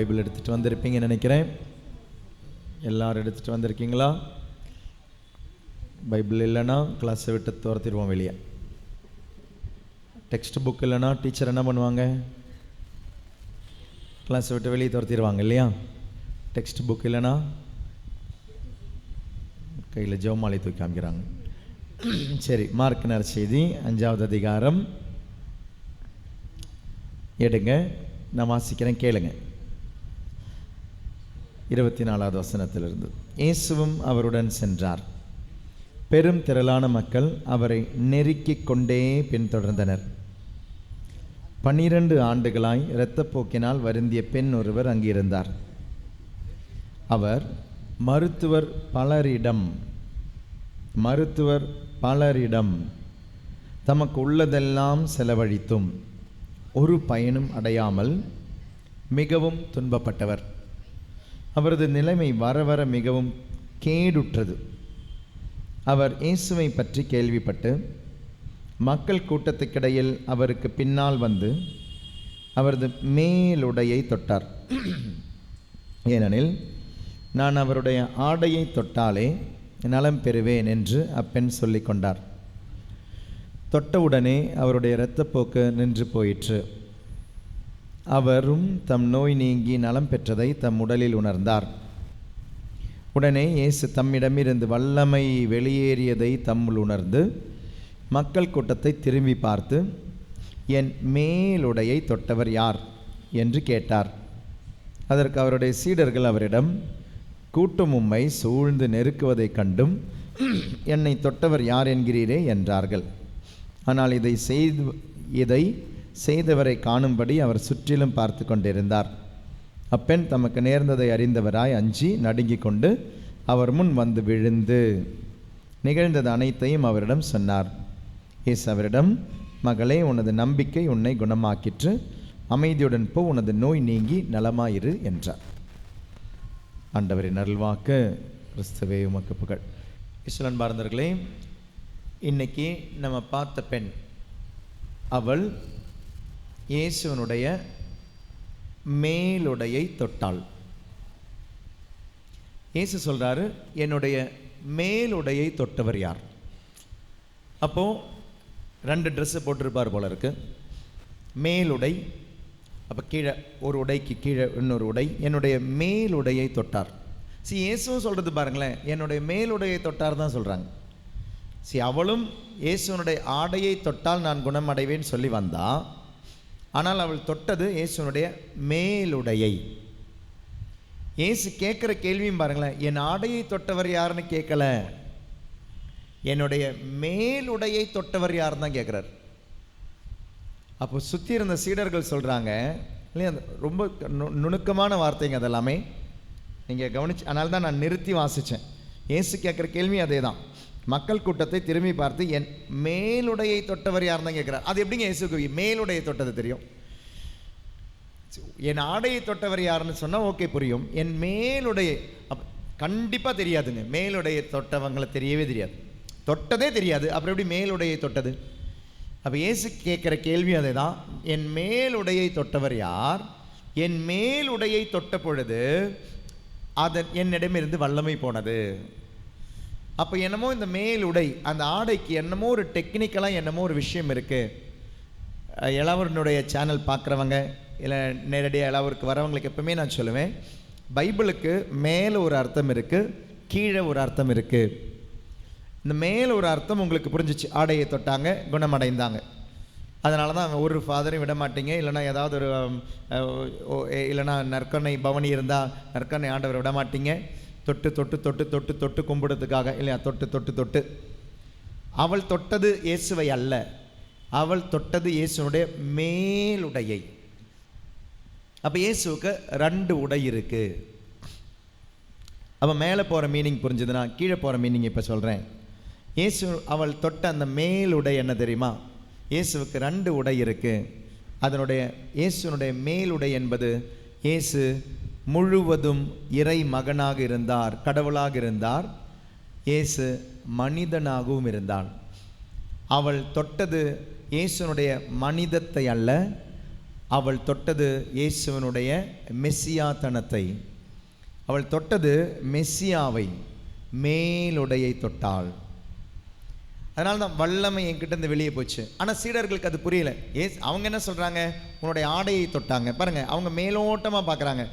Bible எடுத்துகிட்டு வந்திருப்பீங்கன்னு நினைக்கிறேன். எல்லோரும் எடுத்துகிட்டு வந்திருக்கீங்களா? பைபிள் இல்லைன்னா கிளாஸை விட்டு துரத்திடுவோம் வெளியே. டெக்ஸ்ட் புக் இல்லைன்னா டீச்சர் என்ன பண்ணுவாங்க? கிளாஸை விட்டு வெளியே துரத்திடுவாங்க இல்லையா? டெக்ஸ்ட் புக் இல்லைன்னா கையில் ஜெபமாலை தூக்கி காமிக்கிறாங்க. சரி, மார்க் நற்செய்தி 5வது அதிகாரம் எடுங்க, நான் வாசிக்கிறேன், கேளுங்க. 24வது வசனத்திலிருந்து. இயேசுவும் அவருடன் சென்றார். பெரும் திரளான மக்கள் அவரை நெருக்கிக் கொண்டே பின்தொடர்ந்தனர். 12 ஆண்டுகளாய் இரத்தப்போக்கினால் வருந்திய பெண் ஒருவர் அங்கிருந்தார். அவர் மருத்துவர் பலரிடம் தமக்கு உள்ளதெல்லாம் செலவழித்தும் ஒரு பயனும் அடையாமல் மிகவும் துன்பப்பட்டவர். அவரது நிலைமை வர வர மிகவும் கேடுற்றது. அவர் இயேசுவை பற்றி கேள்விப்பட்டு மக்கள் கூட்டத்துக்கிடையில் அவருக்கு பின்னால் வந்து அவரது மேலுடையை தொட்டார். ஏனெனில் நான் அவருடைய ஆடையை தொட்டாலே நலம் பெறுவேன் என்று அப்பெண் சொல்லி கொண்டார். தொட்டவுடனே அவருடைய இரத்தப்போக்கு நின்று போயிற்று. அவரும் தம் நோய் நீங்கி நலம் பெற்றதை தம் உடலில் உணர்ந்தார். உடனே இயேசு தம்மிடமிருந்து வல்லமை வெளியேறியதை தம்முள் உணர்ந்து மக்கள் கூட்டத்தை திரும்பி பார்த்து, என் மேலுடையை தொட்டவர் யார் என்று கேட்டார். அதற்கு அவருடைய சீடர்கள் அவரிடம், கூட்டம் உம்மை சூழ்ந்து நெருக்குவதைக் கண்டும் என்னை தொட்டவர் யார் என்கிறீரே என்றார்கள். ஆனால் இதை செய்தவரை காணும்படி அவர் சுற்றிலும் பார்த்து கொண்டிருந்தார். அப்பெண் தமக்கு நேர்ந்ததை அறிந்தவராய் அஞ்சி நடுங்கிக் கொண்டு அவர் முன் வந்து விழுந்து நிகழ்ந்தது அனைத்தையும் அவரிடம் சொன்னார். இயேசு அவரிடம், மகளே, உனது நம்பிக்கை உன்னை குணமாக்கிற்று, அமைதியுடன் போ, உனது நோய் நீங்கி நலமாயிரு என்றார். ஆண்டவரின் அருள்வாக்கு. கிறிஸ்துவே உமக்கு புகழ். இஸ்லான் பார்ந்தவர்களே, இன்னைக்கு நம்ம பார்த்த பெண், அவள் இயேசுவனுடைய மேலுடையை தொட்டாள். இயேசு சொல்றாரு, என்னுடைய மேலுடையை தொட்டவர் யார்? அப்போ 2 ட்ரெஸ்ஸு போட்டிருப்பார் போல இருக்கு. மேலுடை, அப்போ கீழே ஒரு உடைக்கு கீழே இன்னொரு உடை. என்னுடைய மேலுடையை தொட்டார். இயேசுவும் சொல்கிறது பாருங்களேன், என்னுடைய மேலுடையை தொட்டார் தான் சொல்கிறாங்க. அவளும் இயேசுவனுடைய ஆடையை தொட்டால் நான் குணமடைவேன்னு சொல்லி வந்தா, ஆனால் அவள் தொட்டது இயேசுவனுடைய மேலுடையை. இயேசு கேட்குற கேள்வியும் பாருங்களேன், என் ஆடையை தொட்டவர் யாருன்னு கேட்கல, என்னுடைய மேலுடையை தொட்டவர் யாருன்னு தான் கேட்குறார். அப்போ சுற்றி இருந்த சீடர்கள் சொல்கிறாங்க இல்லையா, ரொம்ப நுணுக்கமான வார்த்தைங்க அதெல்லாமே, நீங்கள் கவனிச்சு, அதனால தான் நான் நிறுத்தி வாசித்தேன். இயேசு கேட்குற கேள்வி அதே தான். மக்கள் கூட்டத்தை திரும்பி பார்த்து என் மேலுடையை தொட்டவர் யார் தான் கேட்குறார். அது எப்படிங்க இயேசுக்கு மேலுடையை தொட்டது தெரியும்? என் ஆடையை தொட்டவர் யாருன்னு சொன்னால் ஓகே, புரியும். என் மேலுடையை கண்டிப்பாக தெரியாதுங்க. மேலுடையை தொட்டவங்களை தெரியவே தெரியாது, தொட்டதே தெரியாது. அப்புறம் எப்படி மேலுடையை தொட்டது? அப்போ இயேசு கேட்குற கேள்வி அதே தான். என் மேலுடையை தொட்டவர் யார்? என் மேலுடையை தொட்ட பொழுது அதன் என்னிடமிருந்து வல்லமை போனது. அப்போ என்னமோ இந்த மேலுடை, அந்த ஆடைக்கு என்னமோ ஒரு டெக்னிக்கலாக என்னமோ ஒரு விஷயம் இருக்குது. இளவரனுடைய சேனல் பார்க்குறவங்க இல்லை நேரடியாக இளவருக்கு வரவங்களுக்கு எப்பவுமே நான் சொல்லுவேன், பைபிளுக்கு மேலே ஒரு அர்த்தம் இருக்குது, கீழே ஒரு அர்த்தம் இருக்குது. இந்த மேலே ஒரு அர்த்தம் உங்களுக்கு புரிஞ்சிச்சு, ஆடையை தொட்டாங்க குணமடைந்தாங்க. அதனால தான் ஒரு ஃபாதரையும் விட மாட்டீங்க, இல்லைனா ஏதாவது ஒரு இல்லைனா நற்கனை பவனி இருந்தால் நற்கனை ஆண்டவரை விட மாட்டீங்க. தொட்டு தொட்டு தொட்டு தொட்டு தொட்டு கும்பிடுறதுக்காக இல்லையா, தொட்டு தொட்டு தொட்டு. அவள் தொட்டது இயேசுவை அல்ல, அவள் தொட்டது இயேசுனுடைய மேலுடையை. அப்போ இயேசுவுக்கு 2 உடை இருக்குது. அப்போ மேலே போகிற மீனிங் புரிஞ்சுதுன்னா கீழே போகிற மீனிங் இப்போ சொல்கிறேன். இயேசு அவள் தொட்ட அந்த மேலுடை என்ன தெரியுமா? இயேசுவுக்கு 2 உடை இருக்குது. அதனுடைய இயேசுனுடைய மேலுடை என்பது, இயேசு முழுவதும் இறை மகனாக இருந்தார், கடவுளாக இருந்தார். இயேசு மனிதனாகவும் இருந்தார். அவள் தொட்டது இயேசுனுடைய மனிதத்தை அல்ல, அவள் தொட்டது இயேசுவனுடைய மெஸ்ஸியாத்தனத்தை. அவள் தொட்டது மெஸ்ஸியாவை, மேலுடையை தொட்டாள். அதனால தான் வல்லமை என்கிட்ட இருந்து வெளியே போச்சு. ஆனால் சீடர்களுக்கு அது புரியல. அவங்க என்ன சொல்கிறாங்க? உன்னுடைய ஆடையை தொட்டாங்க. பாருங்கள், அவங்க மேலோட்டமாக பார்க்குறாங்க.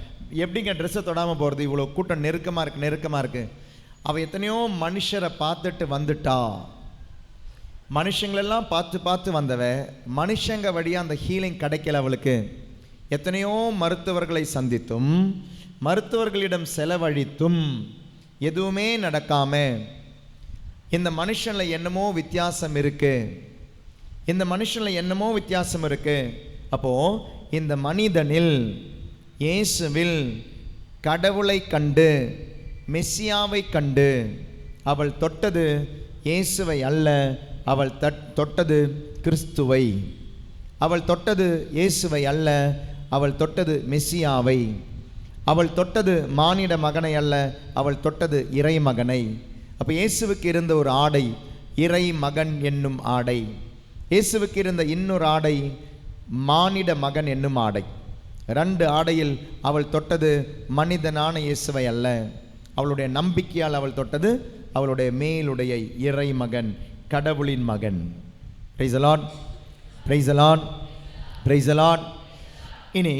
எப்படிங்க ட்ரெஸ்ஸை தொடாமல் போகிறது? இவ்வளோ கூட்டம் நெருக்கமாக இருக்குது. அவள் எத்தனையோ மனுஷரை பார்த்துட்டு வந்துட்டா. மனுஷங்களெல்லாம் பார்த்து வந்தவ, மனுஷங்க வழியாக அந்த ஹீலிங் கிடைக்கல அவளுக்கு. எத்தனையோ மருத்துவர்களை சந்தித்தும் மருத்துவர்களிடம் செலவழித்தும் எதுவுமே நடக்காமல், இந்த மனுஷனில் என்னமோ வித்தியாசம் இருக்குது, அப்போது இந்த மனிதனில், இயேசுவில் கடவுளை கண்டு, மெஸ்ஸியாவை கண்டு அவள் தொட்டது இயேசுவை அல்ல, அவள் தொட்டது கிறிஸ்துவை. அவள் தொட்டது இயேசுவை அல்ல, அவள் தொட்டது மெஸ்ஸியாவை. அவள் தொட்டது மானிட மகனை அல்ல, அவள் தொட்டது இறைமகனை. அப்போ இயேசுவுக்கு இருந்த ஒரு ஆடை இறை மகன் என்னும் ஆடை. இயேசுவுக்கு இருந்த இன்னொரு ஆடை மானிட மகன் என்னும் ஆடை. 2 ஆடையில் அவள் தொட்டது மனிதனான இயேசுவை அல்ல, அவளுடைய நம்பிக்கையால் அவள் தொட்டது அவளுடைய மேலுடைய இறை மகன், கடவுளின் மகன். Price the lord, praise the lord, praise the Lord. இனி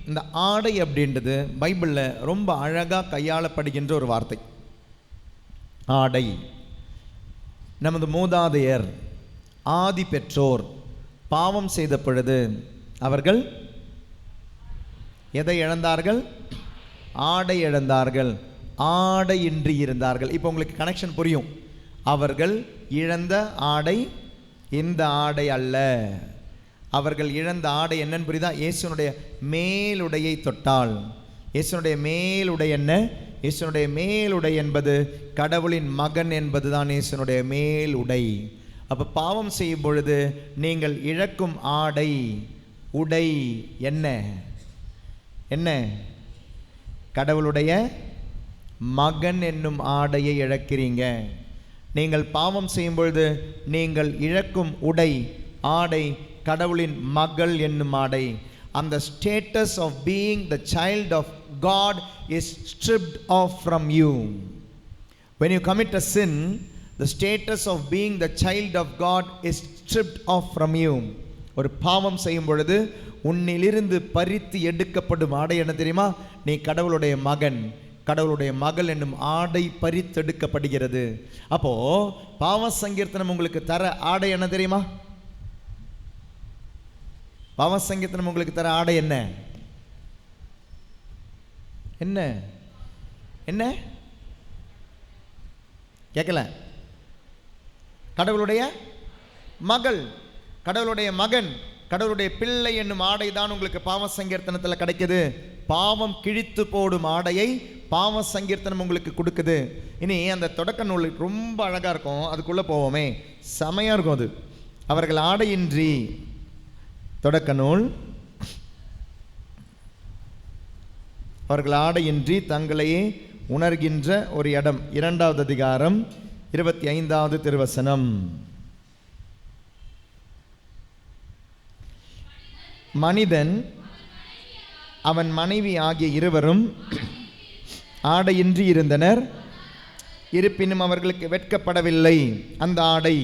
இந்த ஆடை அப்படின்றது பைபிளில் ரொம்ப அழகாக கையாளப்படுகின்ற ஒரு வார்த்தை. ஆடை. நமது மூதாதையர், ஆதி பெற்றோர் பாவம் செய்த பொழுது அவர்கள் எதை இழந்தார்கள்? ஆடை இழந்தார்கள். ஆடையின்றி இருந்தார்கள். இப்போ உங்களுக்கு கனெக்ஷன் புரியும். அவர்கள் இழந்த ஆடை இந்த ஆடை அல்ல. அவர்கள் இழந்த ஆடை என்னன்னு புரியுதா? இயேசுனுடைய மேலுடையை தொட்டாள். இயேசுனுடைய மேலுடை என்ன? இயேசுனுடைய மேலுடை என்பது கடவுளின் மகன் என்பது தான் இயேசுனுடைய மேலுடை. அப்போ பாவம் செய்யும் பொழுது நீங்கள் இழக்கும் ஆடை, உடை என்ன? என்ன? கடவுளுடைய மகன் என்னும் ஆடையை இழக்கிறீங்க. நீங்கள் பாவம் செய்யும் பொழுது நீங்கள் இழக்கும் உடை, ஆடை கடவுளின் மகள் என்னும் ஆடை. அந்த status of being the child of God is stripped off from you. When you commit a sin, the status of being the child of God is stripped off from you. ஒரு பாவம் செய்யும் பொழுது உன்னிலிருந்து பறித்து எடுக்கப்படும் ஆடை என்ன தெரியுமா? நீ கடவுளுடைய மகன், கடவுளுடைய மகள் என்னும் ஆடை பறித்தெடுக்கப்படுகிறது. அப்போ பாவ சங்கீர்த்தனம் உங்களுக்கு தர ஆடை என்ன தெரியுமா? பாவ சங்கீர்த்தனம் உங்களுக்கு தர ஆடை என்ன? என்ன? என்ன கேட்கல? கடவுளுடைய மகள், கடவுளுடைய மகன், கடவுளுடைய பிள்ளை என்னும் ஆடை தான் உங்களுக்கு பாவ சங்கீர்த்தனத்தில் கிடைக்குது. பாவம் கிழித்து போடும் ஆடையை பாவ சங்கீர்த்தனம் உங்களுக்கு கொடுக்குது. இனி அந்த தொடக்க நூல் ரொம்ப அழகாக இருக்கும், அதுக்குள்ளே போவோமே, செமையாக இருக்கும் அது. அவர்கள் ஆடையின்றி, தொடக்க நூல், அவர்கள் ஆடையின்றி தங்களையே உணர்கின்ற ஒரு இடம். 2வது அதிகாரம் 25வது திருவசனம். மனிதன் அவன் மனைவி ஆகிய இருவரும் ஆடையின்றி இருந்தனர், இருப்பினும் அவர்களுக்கு வெட்கப்படவில்லை அந்த ஆடை.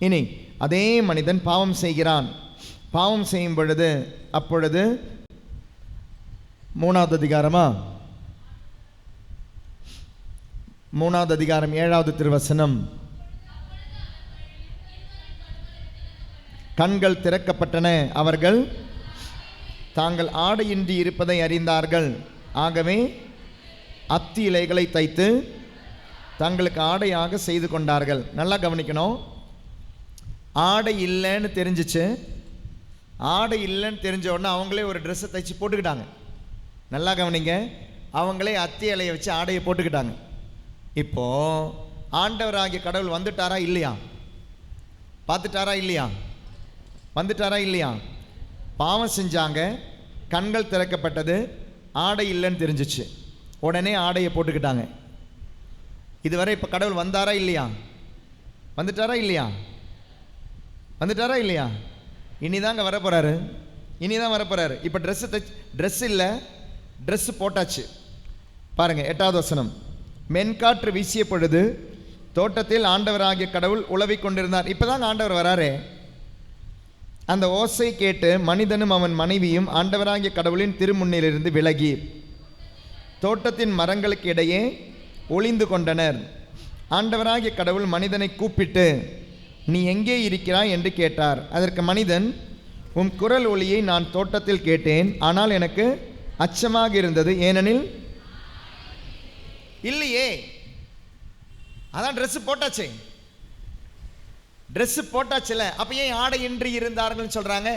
இனி அதே மனிதன் பாவம் செய்கிறான். பாவம் செய்யும் பொழுது அப்பொழுது 3வது அதிகாரமா? 3வது அதிகாரம் 7வது திருவசனம். கண்கள் திறக்கப்பட்டன, அவர்கள் தாங்கள் ஆடையின்றி இருப்பதை அறிந்தார்கள். ஆகவே அத்தி இலைகளை தைத்து தங்களுக்கு ஆடையாக செய்து கொண்டார்கள். நல்லா கவனிக்கணும். ஆடை இல்லைன்னு தெரிஞ்சிச்சு. ஆடை இல்லைன்னு தெரிஞ்ச உடனே அவங்களே ஒரு ட்ரெஸ்ஸை தைச்சி போட்டுக்கிட்டாங்க. நல்லா கவனிங்க. அவங்களே அத்தி இலையை வச்சு ஆடையை போட்டுக்கிட்டாங்க. இப்போது ஆண்டவராகிய கடவுள் வந்துட்டாரா இல்லையா? பார்த்துட்டாரா இல்லையா? வந்துட்டாரா இல்லையா? பாவம் செஞ்சாங்க, கண்கள் திறக்கப்பட்டது, ஆடை இல்லைன்னு தெரிஞ்சிச்சு, உடனே ஆடையை போட்டுக்கிட்டாங்க. இதுவரை இப்போ கடவுள் வந்தாரா இல்லையா? வந்துட்டாரா இல்லையா? வந்துட்டாரா இல்லையா? இனிதாங்க வர போகிறாரு. இனிதான் வரப்போறாரு. இப்போ ட்ரெஸ் இல்லை, ட்ரெஸ் போட்டாச்சு. பாருங்க 8வது வசனம். மென்காற்று வீசிய பொழுது தோட்டத்தில் ஆண்டவராகிய கடவுள் உலவிக் கொண்டிருந்தார். இப்போதான் ஆண்டவர் வராரே. அந்த ஓசை கேட்டு மனிதனும் அவன் மனைவியும் ஆண்டவராகிய கடவுளின் திருமுன்னிலிருந்து விலகி தோட்டத்தின் மரங்களுக்கு இடையே ஒளிந்து கொண்டனர். ஆண்டவராகிய கடவுள் மனிதனை கூப்பிட்டு, நீ எங்கே இருக்கிறாய் என்று கேட்டார். அதற்கு மனிதன், உன் குரல் ஒலியை நான் தோட்டத்தில் கேட்டேன், ஆனால் எனக்கு அச்சமாக இருந்தது, ஏனெனில் இல்லையே. அதான் ட்ரெஸ் போட்டாச்சே, ட்ரெஸ் போட்டாச்சுல, அப்ப ஏன் ஆடையின்றி இருந்தார்கள் சொல்றாங்க?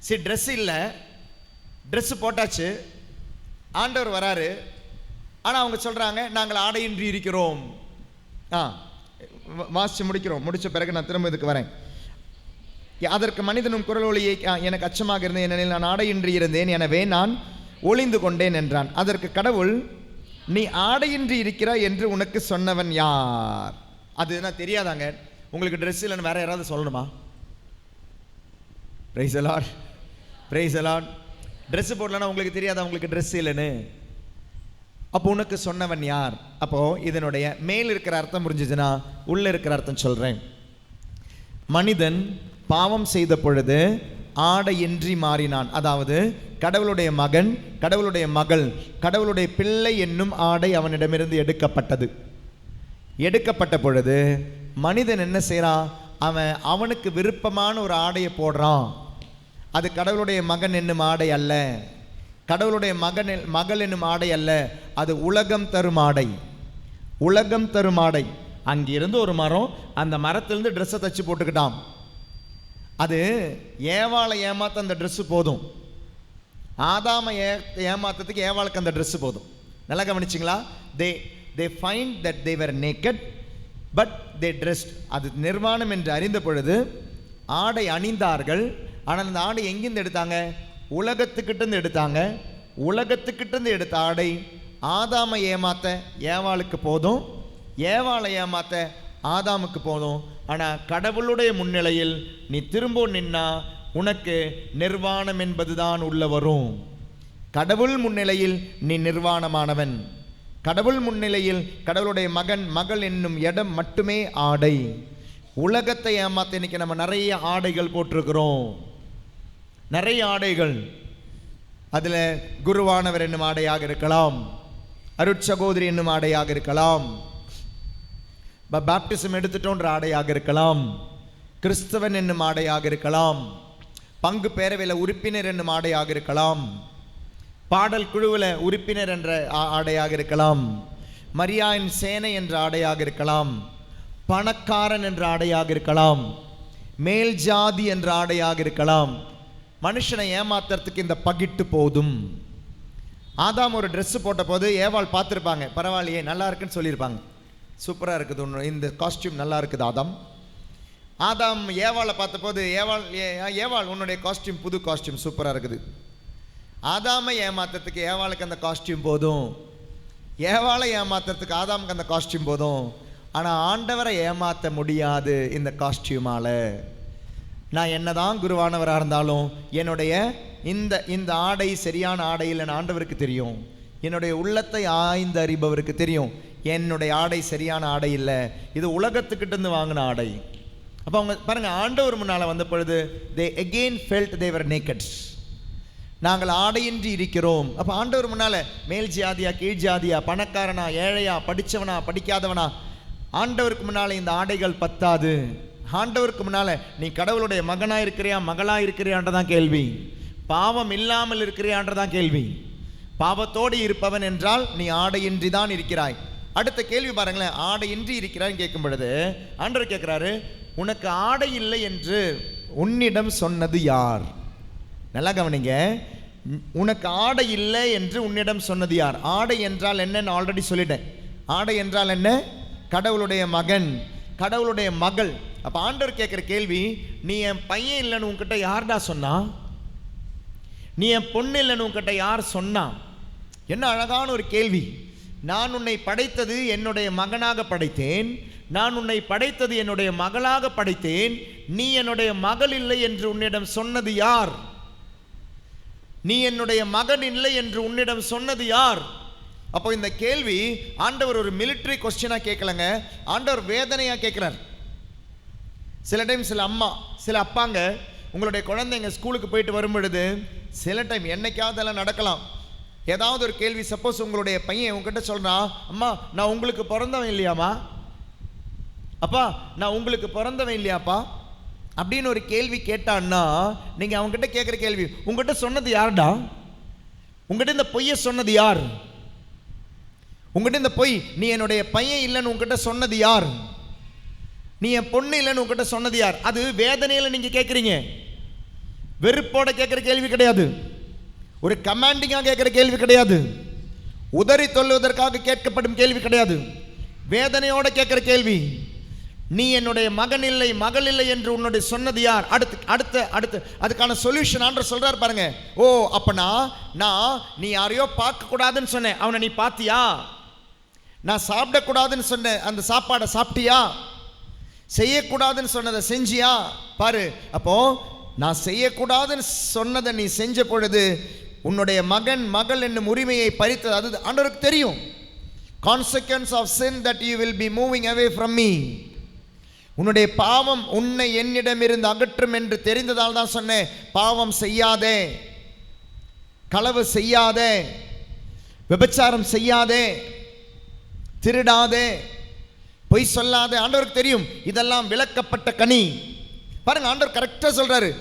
சரி, ட்ரெஸ் இல்லை, ட்ரெஸ் போட்டாச்சு, ஆண்டவர் வராரு, ஆனால் அவங்க சொல்றாங்க நாங்கள் ஆடையின்றி இருக்கிறோம். வாசிச்சு முடிச்ச பிறகு நான் திரும்ப இதுக்கு வரேன். அதற்கு மனிதனும் குரல் ஒலியை எனக்கு அச்சமாக இருந்தேன், ஏனெனில் நான் ஆடையின்றி இருந்தேன், எனவே நான் ஒளிந்து கொண்டேன் என்றான். அதற்கு கடவுள், நீ ஆடையின்றி இருக்கிறாய் என்று உனக்கு சொன்னவன் யார்? அது என்ன தெரியாதாங்க? உங்களுக்கு ட்ரெஸ் இல்லைன்னு வேற யாராவது சொல்லணுமா? Praise the lord, praise the lord. Dress போடலன்னா உங்களுக்கு தெரியாதா உங்களுக்கு ட்ரெஸ் இல்லைன்னு? அப்போ உனக்கு சொன்னவன் யார்? அப்போ இதனுடைய மேல் இருக்கிற அர்த்தம் புரிஞ்சுதுன்னா உள்ள இருக்கிற அர்த்தம் சொல்றேன். மனிதன் பாவம் செய்த பொழுது ஆடையின்றி மாறினான். அதாவது கடவுளுடைய மகன், கடவுளுடைய மகள், கடவுளுடைய பிள்ளை என்னும் ஆடை அவனிடமிருந்து எடுக்கப்பட்டது. எடுக்கப்பட்ட பொழுது மனிதன் என்ன செய்யறான்? அவனுக்கு விருப்பமான ஒரு ஆடையை போடுறான். அது கடவுளுடைய மகன் என்னும் ஆடை அல்ல, கடவுளுடைய மகள் என்னும் ஆடை அல்ல, அது உலகம் தரும் ஆடை. உலகம் தரும் ஆடை. அங்கிருந்து ஒரு மரம், அந்த மரத்திலிருந்து ட்ரெஸ்ஸை தச்சு போட்டுக்கிட்டான். அது ஏவாளை ஏமாத்த அந்த ட்ரெஸ்ஸு போதும், ஆதாமை ஏமாத்தத்துக்கு ஏவாளுக்கு அந்த ட்ரெஸ்ஸு போதும். நல்லா கவனிச்சிங்களா? they find that they were naked but they dressed. அது நிர்வாணம் என்று அறிந்த பொழுது ஆடை அணிந்தார்கள். ஆனால் அந்த ஆடை எங்கிருந்து எடுத்தாங்க? உலகத்துக்கிட்டேருந்து எடுத்தாங்க. உலகத்துக்கிட்டேருந்து எடுத்த ஆடை ஆதாமை ஏமாத்த ஏவாளுக்கு போதும், ஏவாளை ஏமாத்த ஆதாமுக்கு போதும். ஆனால் கடவுளுடைய முன்னிலையில் நீ திரும்ப நின்னா உனக்கு நிர்வாணம் என்பதுதான் உள்ள வரும். கடவுள் முன்னிலையில் நீ நிர்வாணமானவன். கடவுள் முன்னிலையில் கடவுளுடைய மகன் மகள் என்னும் இடம் மட்டுமே ஆடை. உலகத்தை ஏமாத்த இன்னைக்கு நம்ம நிறைய ஆடைகள் போட்டிருக்கிறோம், நிறைய ஆடைகள். அதில் குருவானவர் என்னும் ஆடையாக இருக்கலாம், அருட்சகோதரி என்னும் ஆடையாக இருக்கலாம், பாப்டிசம் எடுத்துட்டோன்ற ஆடையாக இருக்கலாம், கிறிஸ்தவன் என்னும் ஆடையாக இருக்கலாம், பங்கு பேரவையில் உறுப்பினர் என்னும் ஆடையாக இருக்கலாம், பாடல் குழுவில் உறுப்பினர் என்ற ஆடையாக இருக்கலாம், மரியாயின் சேனை என்ற ஆடையாக இருக்கலாம், பணக்காரன் என்ற ஆடையாக இருக்கலாம், மேல் ஜாதி என்ற ஆடையாக இருக்கலாம். மனுஷனை ஏமாத்துறதுக்கு இந்த பகிட்டு போதும். ஆதாம் ஒரு ட்ரெஸ் போட்ட போது ஏவாள் பார்த்துருப்பாங்க, பரவாயில்லையே நல்லா இருக்குன்னு சொல்லியிருப்பாங்க, சூப்பராக இருக்குது, இந்த காஸ்டியூம் நல்லா இருக்குது ஆதாம். ஆதாம் ஏவாளை பார்த்த போது ஏவாள் உன்னுடைய காஸ்டியூம் புது காஸ்டியூம் சூப்பராக இருக்குது. ஆதாமை ஏமாத்துறதுக்கு ஏவாளுக்கு அந்த காஸ்டியூம் போதும், ஏவாளை ஏமாத்துறதுக்கு ஆதாமுக்கு அந்த காஸ்டியூம் போதும். ஆனால் ஆண்டவரை ஏமாற்ற முடியாது இந்த காஸ்டியூமால். நான் என்னதான் குருவானவராக இருந்தாலும் என்னுடைய இந்த ஆடை சரியான ஆடை இல்லைன்னு ஆண்டவருக்கு தெரியும். என்னுடைய உள்ளத்தை ஆய்ந்து அறிபவருக்கு தெரியும் என்னுடைய ஆடை சரியான ஆடை இல்லை, இது உலகத்துக்கிட்டேருந்து வாங்கின ஆடை. அப்போ அவங்க பாருங்கள், ஆண்டவர் முன்னால் வந்த பொழுது they again felt they were naked. நாங்கள் ஆடையின்றி இருக்கிறோம். அப்போ ஆண்டவர் முன்னால் மேல் ஜாதியா கீழ் ஜாதியா, பணக்காரனா ஏழையா, படித்தவனா படிக்காதவனா, ஆண்டவருக்கு முன்னால் இந்த ஆடைகள் பத்தாது. ஆண்டவருக்கு முன்னால் நீ கடவுளுடைய மகனாக இருக்கிறியா மகளாக இருக்கிறியான்றதான் கேள்வி, பாவம் இல்லாமல் இருக்கிறியான்றதான் கேள்வி. பாவத்தோடு இருப்பவன் என்றால் நீ ஆடையின்றி தான் இருக்கிறாய். அடுத்த கேள்வி பாருங்களேன், ஆடையின்றி இருக்கிறான்னு கேட்கும் பொழுது ஆண்டவர் கேட்குறாரு, உனக்கு ஆடை இல்லை என்று உன்னிடம் சொன்னது யார்? நல்லா கவனிங்க, உனக்கு ஆடை இல்லை என்று உன்னிடம் சொன்னது யார்? ஆடை என்றால் என்னன்னு ஆல்ரெடி சொல்லிட்டேன். ஆடை என்றால் என்ன? கடவுளுடைய மகன், கடவுளுடைய மகள். அப்போ ஆண்டவர் கேட்குற கேள்வி, நீ என் பையன் இல்லைன்னு உன்கிட்ட யார்டா சொன்னா? நீ என் பொண்ணு இல்லைன்னு உன்கிட்ட யார் சொன்னா? என்ன அழகான ஒரு கேள்வி. நான் உன்னை படைத்தது என்னுடைய மகனாக படைத்தேன், நான் உன்னை படைத்தது என்னுடைய மகளாக படைத்தேன், நீ என்னுடைய மகள் இல்லை என்று உன்னிடம் சொன்னது யார்? நீ என்னுடைய மகன் இல்லை என்று உன்னிடம் சொன்னது யார்? அப்போ இந்த கேள்வி ஆண்டவர் ஒரு மிலிட்டரி கொஸ்டினா கேட்கலங்க, ஆண்டவர் வேதனையா கேட்கிறார். சில டைம் சில அம்மா சில அப்பாங்க உங்களுடைய குழந்தைங்க ஸ்கூலுக்கு போயிட்டு வரும் பொழுது சில டைம் என்னைக்காவது எல்லாம் நடக்கலாம், ஏதாவது ஒரு கேள்வி. சப்போஸ் உங்களுடைய பையன் உங்ககிட்ட சொல்றான், அம்மா நான் உங்களுக்கு பிறந்தவன் இல்லையாம்மா, அப்பா நான் உங்களுக்கு பிறந்தவன் இல்லையாப்பா அப்படின்னு ஒரு கேள்வி கேட்டான்னா, நீங்க அவங்ககிட்ட கேட்குற கேள்வி, உங்ககிட்ட சொன்னது யாருடா? உங்ககிட்ட இந்த பொய்யை சொன்னது யார்? உங்ககிட்ட இந்த பொய், நீ என்னுடைய பையன் இல்லைன்னு உங்ககிட்ட சொன்னது யார்? நீ என் பொண்ணு இல்லைன்னு உங்ககிட்ட சொன்னது யார்? அது வேதனையில் நீங்க கேட்குறீங்க, வெறுப்போட கேட்குற கேள்வி கிடையாது, ஒரு கமாண்டிங்காக கேட்குற கேள்வி கிடையாது, உதறி சொல்லுவதற்காக கேட்கப்படும் கேள்வி கிடையாது, வேதனையோட கேட்குற கேள்வி. நீ என்னுடைய மகன் இல்லை மகள் இல்லை என்று உன்னுடைய சொன்னது யார்? அடுத்து அதுக்கான சொல்யூஷன் ஆண்டவர் சொல்றார் பாருங்க. ஓ அப்பனா நான் நீ யாரையோ பார்க்க கூடாதுன்னு சொன்னேன், அவனை நீ பார்த்தியா? நான் சாப்பிடக்கூடாதுன்னு சொன்னேன், அந்த சாப்பாடை சாப்பிட்டியா? செய்யக்கூடாதுன்னு சொன்னதை செஞ்சியா? பாரு, அப்போ நான் செய்யக்கூடாதுன்னு சொன்னதை நீ செஞ்ச பொழுது உன்னுடைய மகன் மகள் என்னும் உரிமையை பறித்தது. அது ஆண்டவருக்கு தெரியும். Consequence of sin that you will be moving away from me. உன்னுடைய பாவம் உன்னை என்னிடமிருந்து அகற்றும் என்று தெரிந்ததால் தான் சொன்னேன், பாவம் செய்யாதே, களவு செய்யாதே, விபச்சாரம் செய்யாதே, திருடாதே, பொய் சொல்லாதே. ஆண்டவருக்கு தெரியும் இதெல்லாம் விலக்கப்பட்ட கனி. பாருங்க, ஆண்டவர் கரெக்டா சொல்றாரு,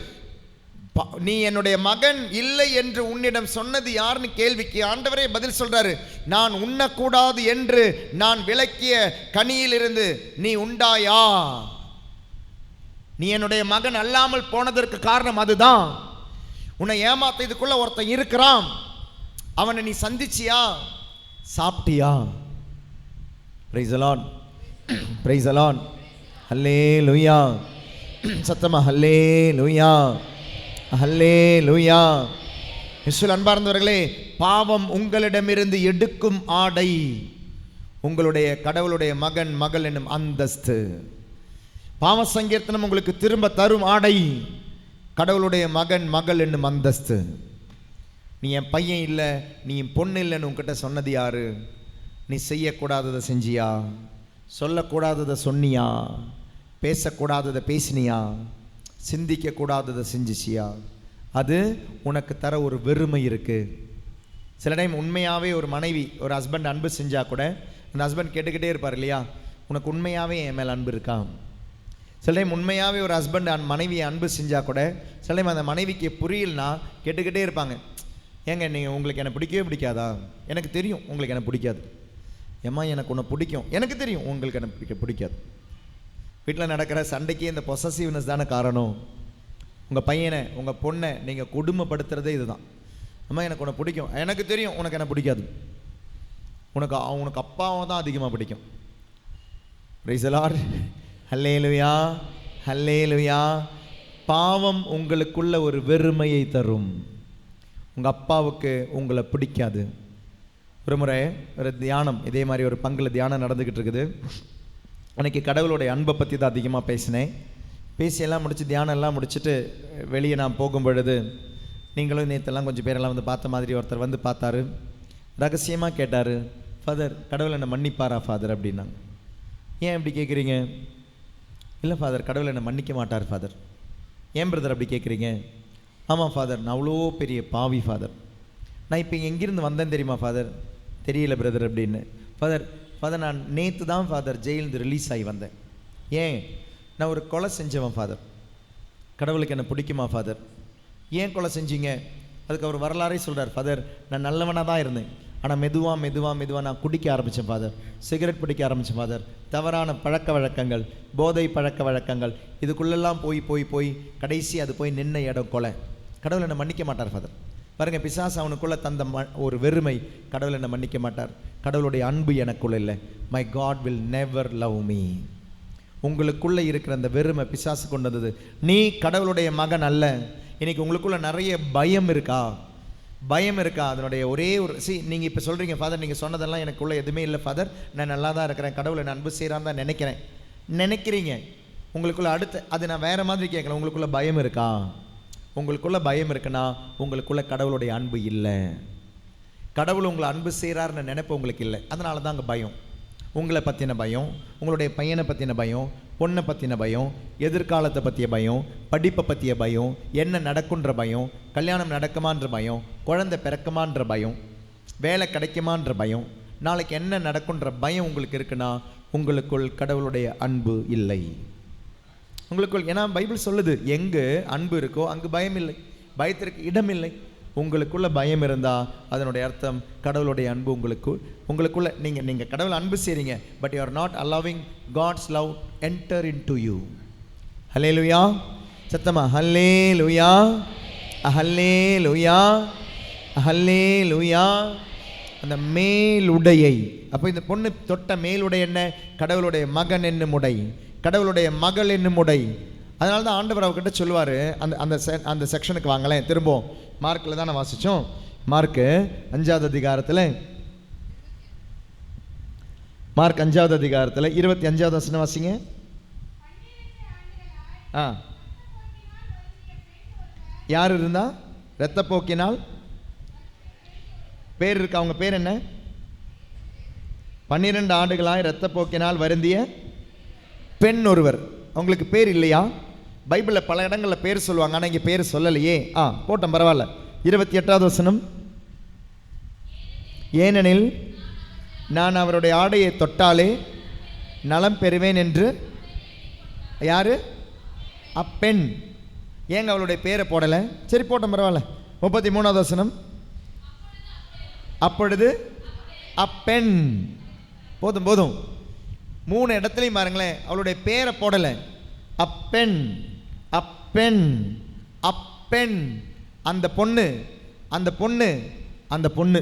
நீ என்னுடைய மகன் இல்லை என்று உன்னிடம் சொன்னது யாருன்னு கேள்விக்கு ஆண்டவரே பதில் சொல்றாரு, நான் உண்ணக்கூடாது என்று நான் விலக்கிய கனியிலிருந்து நீ உண்டாயா? நீ என்னுடைய மகன் அல்லாமல் போனதற்கு காரணம் அதுதான். உன்னை ஏமாத்த இதுக்குள்ள ஒருத்தன் இருக்கிறான், அவனை நீ சந்திச்சியா? சாப்பிட்டியா? Praise the lord, praise the lord, hallelujah. சத்தமா ஹல்லேலூயா, ஹல்லேலூயா. இயேசுவில் அன்பார்ந்தவர்களே, பாவம் உங்களிடமிருந்து எடுக்கும் ஆடை உங்களுடைய கடவுளுடைய மகன் மகள் என்னும் அந்தஸ்து. பாவ சங்கீர்த்தனம் உங்களுக்கு திரும்ப தரும் ஆடை கடவுளுடைய மகன் மகள் என்னும் அந்தஸ்து. நீ என் பையன் இல்லை, நீ என் பொண்ணு இல்லைன்னு உங்ககிட்ட சொன்னது யாரு? நீ செய்யக்கூடாததை செஞ்சியா? சொல்லக்கூடாததை சொன்னியா? பேசக்கூடாததை பேசினியா? சிந்திக்கக்கூடாததை செஞ்சிச்சியா? அது உனக்கு தர ஒரு வெறுமை இருக்குது. சில டைம் உண்மையாகவே ஒரு மனைவி ஒரு ஹஸ்பண்ட் அன்பு செஞ்சால் கூட அந்த ஹஸ்பண்ட் கேட்டுக்கிட்டே இருப்பார் இல்லையா, உனக்கு உண்மையாகவே என் மேலே அன்பு இருக்கா? சில டைம் உண்மையாகவே ஒரு ஹஸ்பண்ட் மனைவியை அன்பு செஞ்சால் கூட சில டைம் அந்த மனைவிக்கு புரியலனா கேட்டுக்கிட்டே இருப்பாங்க, ஏங்க நீங்கள் உங்களுக்கு என்னை பிடிக்கவே பிடிக்காதா? எனக்கு தெரியும் உங்களுக்கு என்ன பிடிக்காது. ஏம்மா எனக்கு உன்னை பிடிக்கும், எனக்கு தெரியும் உங்களுக்கு என்ன பிடிக்காது. வீட்டில் நடக்கிற சண்டைக்கு இந்த பொசசிவ்னஸ் தானே காரணம். உங்கள் பையனை உங்கள் பொண்ணை நீங்கள் கொடுமைப்படுத்துறதே இதுதான். அம்மா எனக்கு உன்னை பிடிக்கும், எனக்கு தெரியும் உனக்கு என்ன பிடிக்காது, உனக்கு அப்பாவை தான் அதிகமாக பிடிக்கும். பிரைஸ் தி லார்ட், ஹல்லேலூயா, ஹல்லேலூயா. பாவம் உங்களுக்குள்ள ஒரு வெறுமையை தரும். உங்கள் அப்பாவுக்கு உங்களை பிடிக்காது. ஒரு முறை ஒரு தியானம், இதே மாதிரி ஒரு பங்கில் தியானம் நடந்துக்கிட்டு இருக்குது. அன்றைக்கி கடவுளுடைய அன்பை பற்றி தான் அதிகமாக பேசினேன். பேசியெல்லாம் முடித்து தியானம் எல்லாம் முடிச்சுட்டு வெளியே நான் போகும் பொழுது, நீங்களும் நேற்றெல்லாம் கொஞ்சம் பேரெல்லாம் வந்து பார்த்த மாதிரி ஒருத்தர் வந்து பார்த்தாரு. ரகசியமாக கேட்டார், ஃபாதர் கடவுள் என்னை மன்னிப்பாரா ஃபாதர் அப்படின்னாங்க. ஏன் இப்படி கேட்குறீங்க? இல்லை ஃபாதர் கடவுள் என்னை மன்னிக்க மாட்டார் ஃபாதர். ஏன் பிரதர் அப்படி கேட்குறீங்க? ஆமாம் ஃபாதர், நான் அவ்வளோ பெரிய பாவி ஃபாதர். நான் இப்போ எங்கேருந்து வந்தேன் தெரியுமா ஃபாதர்? தெரியல பிரதர் அப்படின்னு. ஃபாதர் நான் நேற்று தான் ஃபாதர் ஜெயிலிருந்து ரிலீஸ் ஆகி வந்தேன். ஏன்? நான் ஒரு கொலை செஞ்சவன் ஃபாதர். கடவுளுக்கு என்ன பிடிக்குமா ஃபாதர்? ஏன் கொலை செஞ்சீங்க? அதுக்கு அவர் வரலாறே சொல்கிறார். ஃபாதர் நான் நல்லவனாக தான் இருந்தேன், ஆனால் மெதுவாக நான் குடிக்க ஆரம்பித்தேன் ஃபாதர், சிகரெட் பிடிக்க ஆரம்பித்தேன் ஃபாதர், தவறான பழக்க வழக்கங்கள், போதை பழக்க வழக்கங்கள், இதுக்குள்ளெல்லாம் போய் கடைசி அது போய் நின்ன இடம் கொலை. கடவுள் என்னை மன்னிக்க மாட்டார் ஃபாதர். பாருங்கள், பிசாசு அவனுக்குள்ளே தந்த ஒரு வெறுமை, கடவுள் என்னை மன்னிக்க மாட்டார். கடவுளுடைய அன்பு எனக்குள்ள இல்லை. My God will never love me. உங்களுக்குள்ளே இருக்கிற அந்த வெறுமை பிசாசு கொண்டு வந்தது. நீ கடவுளுடைய மகன் அல்ல. இன்னைக்கு உங்களுக்குள்ள நிறைய பயம் இருக்கா? அதனுடைய ஒரே ஒரு நீங்கள் இப்போ சொல்கிறீங்க, ஃபாதர் நீங்கள் சொன்னதெல்லாம் எனக்குள்ளே எதுவுமே இல்லை ஃபாதர், நான் நல்லா தான் இருக்கிறேன், கடவுளை நான் அன்பு செய்கிறான்னு தான் நினைக்கிறீங்க. உங்களுக்குள்ள அடுத்து அது நான் வேறு மாதிரி கேட்கல, உங்களுக்குள்ள பயம் இருக்கா? உங்களுக்குள்ள பயம் இருக்குன்னா உங்களுக்குள்ள கடவுளுடைய அன்பு இல்லை. கடவுள் உங்களை அன்பு செய்கிறாருன்னு நினைப்பு உங்களுக்கு இல்லை. அதனால தான் அங்கே பயம். உங்களை பற்றின பயம், உங்களுடைய பையனை பற்றின பயம், பொண்ணை பற்றின பயம், எதிர்காலத்தை பற்றிய பயம், படிப்பை பற்றிய பயம், என்ன நடக்குன்ற பயம், கல்யாணம் நடக்குமான்ற பயம், குழந்தை பிறக்குமான்ற பயம், வேலை கிடைக்குமான்ற பயம், நாளைக்கு என்ன நடக்குன்ற பயம் உங்களுக்கு இருக்குன்னா உங்களுக்குள் கடவுளுடைய அன்பு இல்லை. உங்களுக்குள், ஏன்னா பைபிள் சொல்லுது, எங்கு அன்பு இருக்கோ அங்கு பயம் இல்லை, பயத்திற்கு இடம் இல்லை. உங்களுக்குள்ள பயம் இருந்தால் அதனுடைய அர்த்தம் கடவுளுடைய அன்பு உங்களுக்குள்ள நீங்கள் கடவுளை அன்பு செய்கிறீங்க, but you are not allowing God's love enter into you. Hallelujah. சத்தமா ஹல்லேலூயா, ஹல்லேலூயா, ஹல்லேலூயா. அந்த மேலுடையை, அப்போ இந்த பொண்ணு தொட்ட மேலுடை என்ன? கடவுளுடைய மகன் என்னும் உடை, கடவுளுடைய மகள் என்னும் உடை. அதனால தான் ஆண்டவர் அவர்கிட்ட சொல்லுவார், அந்த செக்ஷனுக்கு வாங்களேன். திரும்பவும் மார்க்கில் தான் நான் வாசித்தோம். மார்க்கு 5வது அதிகாரத்தில், மார்க் 5வது அதிகாரத்தில் 25வது வசனம் வாசிங்க. யார் இருந்தா? இரத்தப்போக்கினால் பேர் இருக்கு. அவங்க பேர் என்ன? 12 ஆண்டுகளாய் இரத்தப்போக்கினால் வருந்திய பெண் ஒருவர். அவங்களுக்கு பேர் இல்லையா? பைபிளில் பல இடங்களில் பேர் சொல்லுவாங்க, ஆனால் இங்கே பேர் சொல்லலையே. போட்டோம், பரவாயில்ல. 28வது வசனம், ஏனெனில் நான் அவருடைய ஆடையை தொட்டாலே நலம் பெறுவேன் என்று. யாரு? அப்பெண். ஏங்க அவளுடைய பேரை போடலை? சரி போட்டோம், பரவாயில்ல. 33வது வசனம், அப்பொழுது அப்பெண். போதும் போதும். 3 இடத்துலையும் பாருங்களேன், அவளுடைய பேரை போடலை. அப்பெண், அப்பெண், அப்பெண். அந்த பொண்ணு, அந்த பொண்ணு, அந்த பொண்ணு.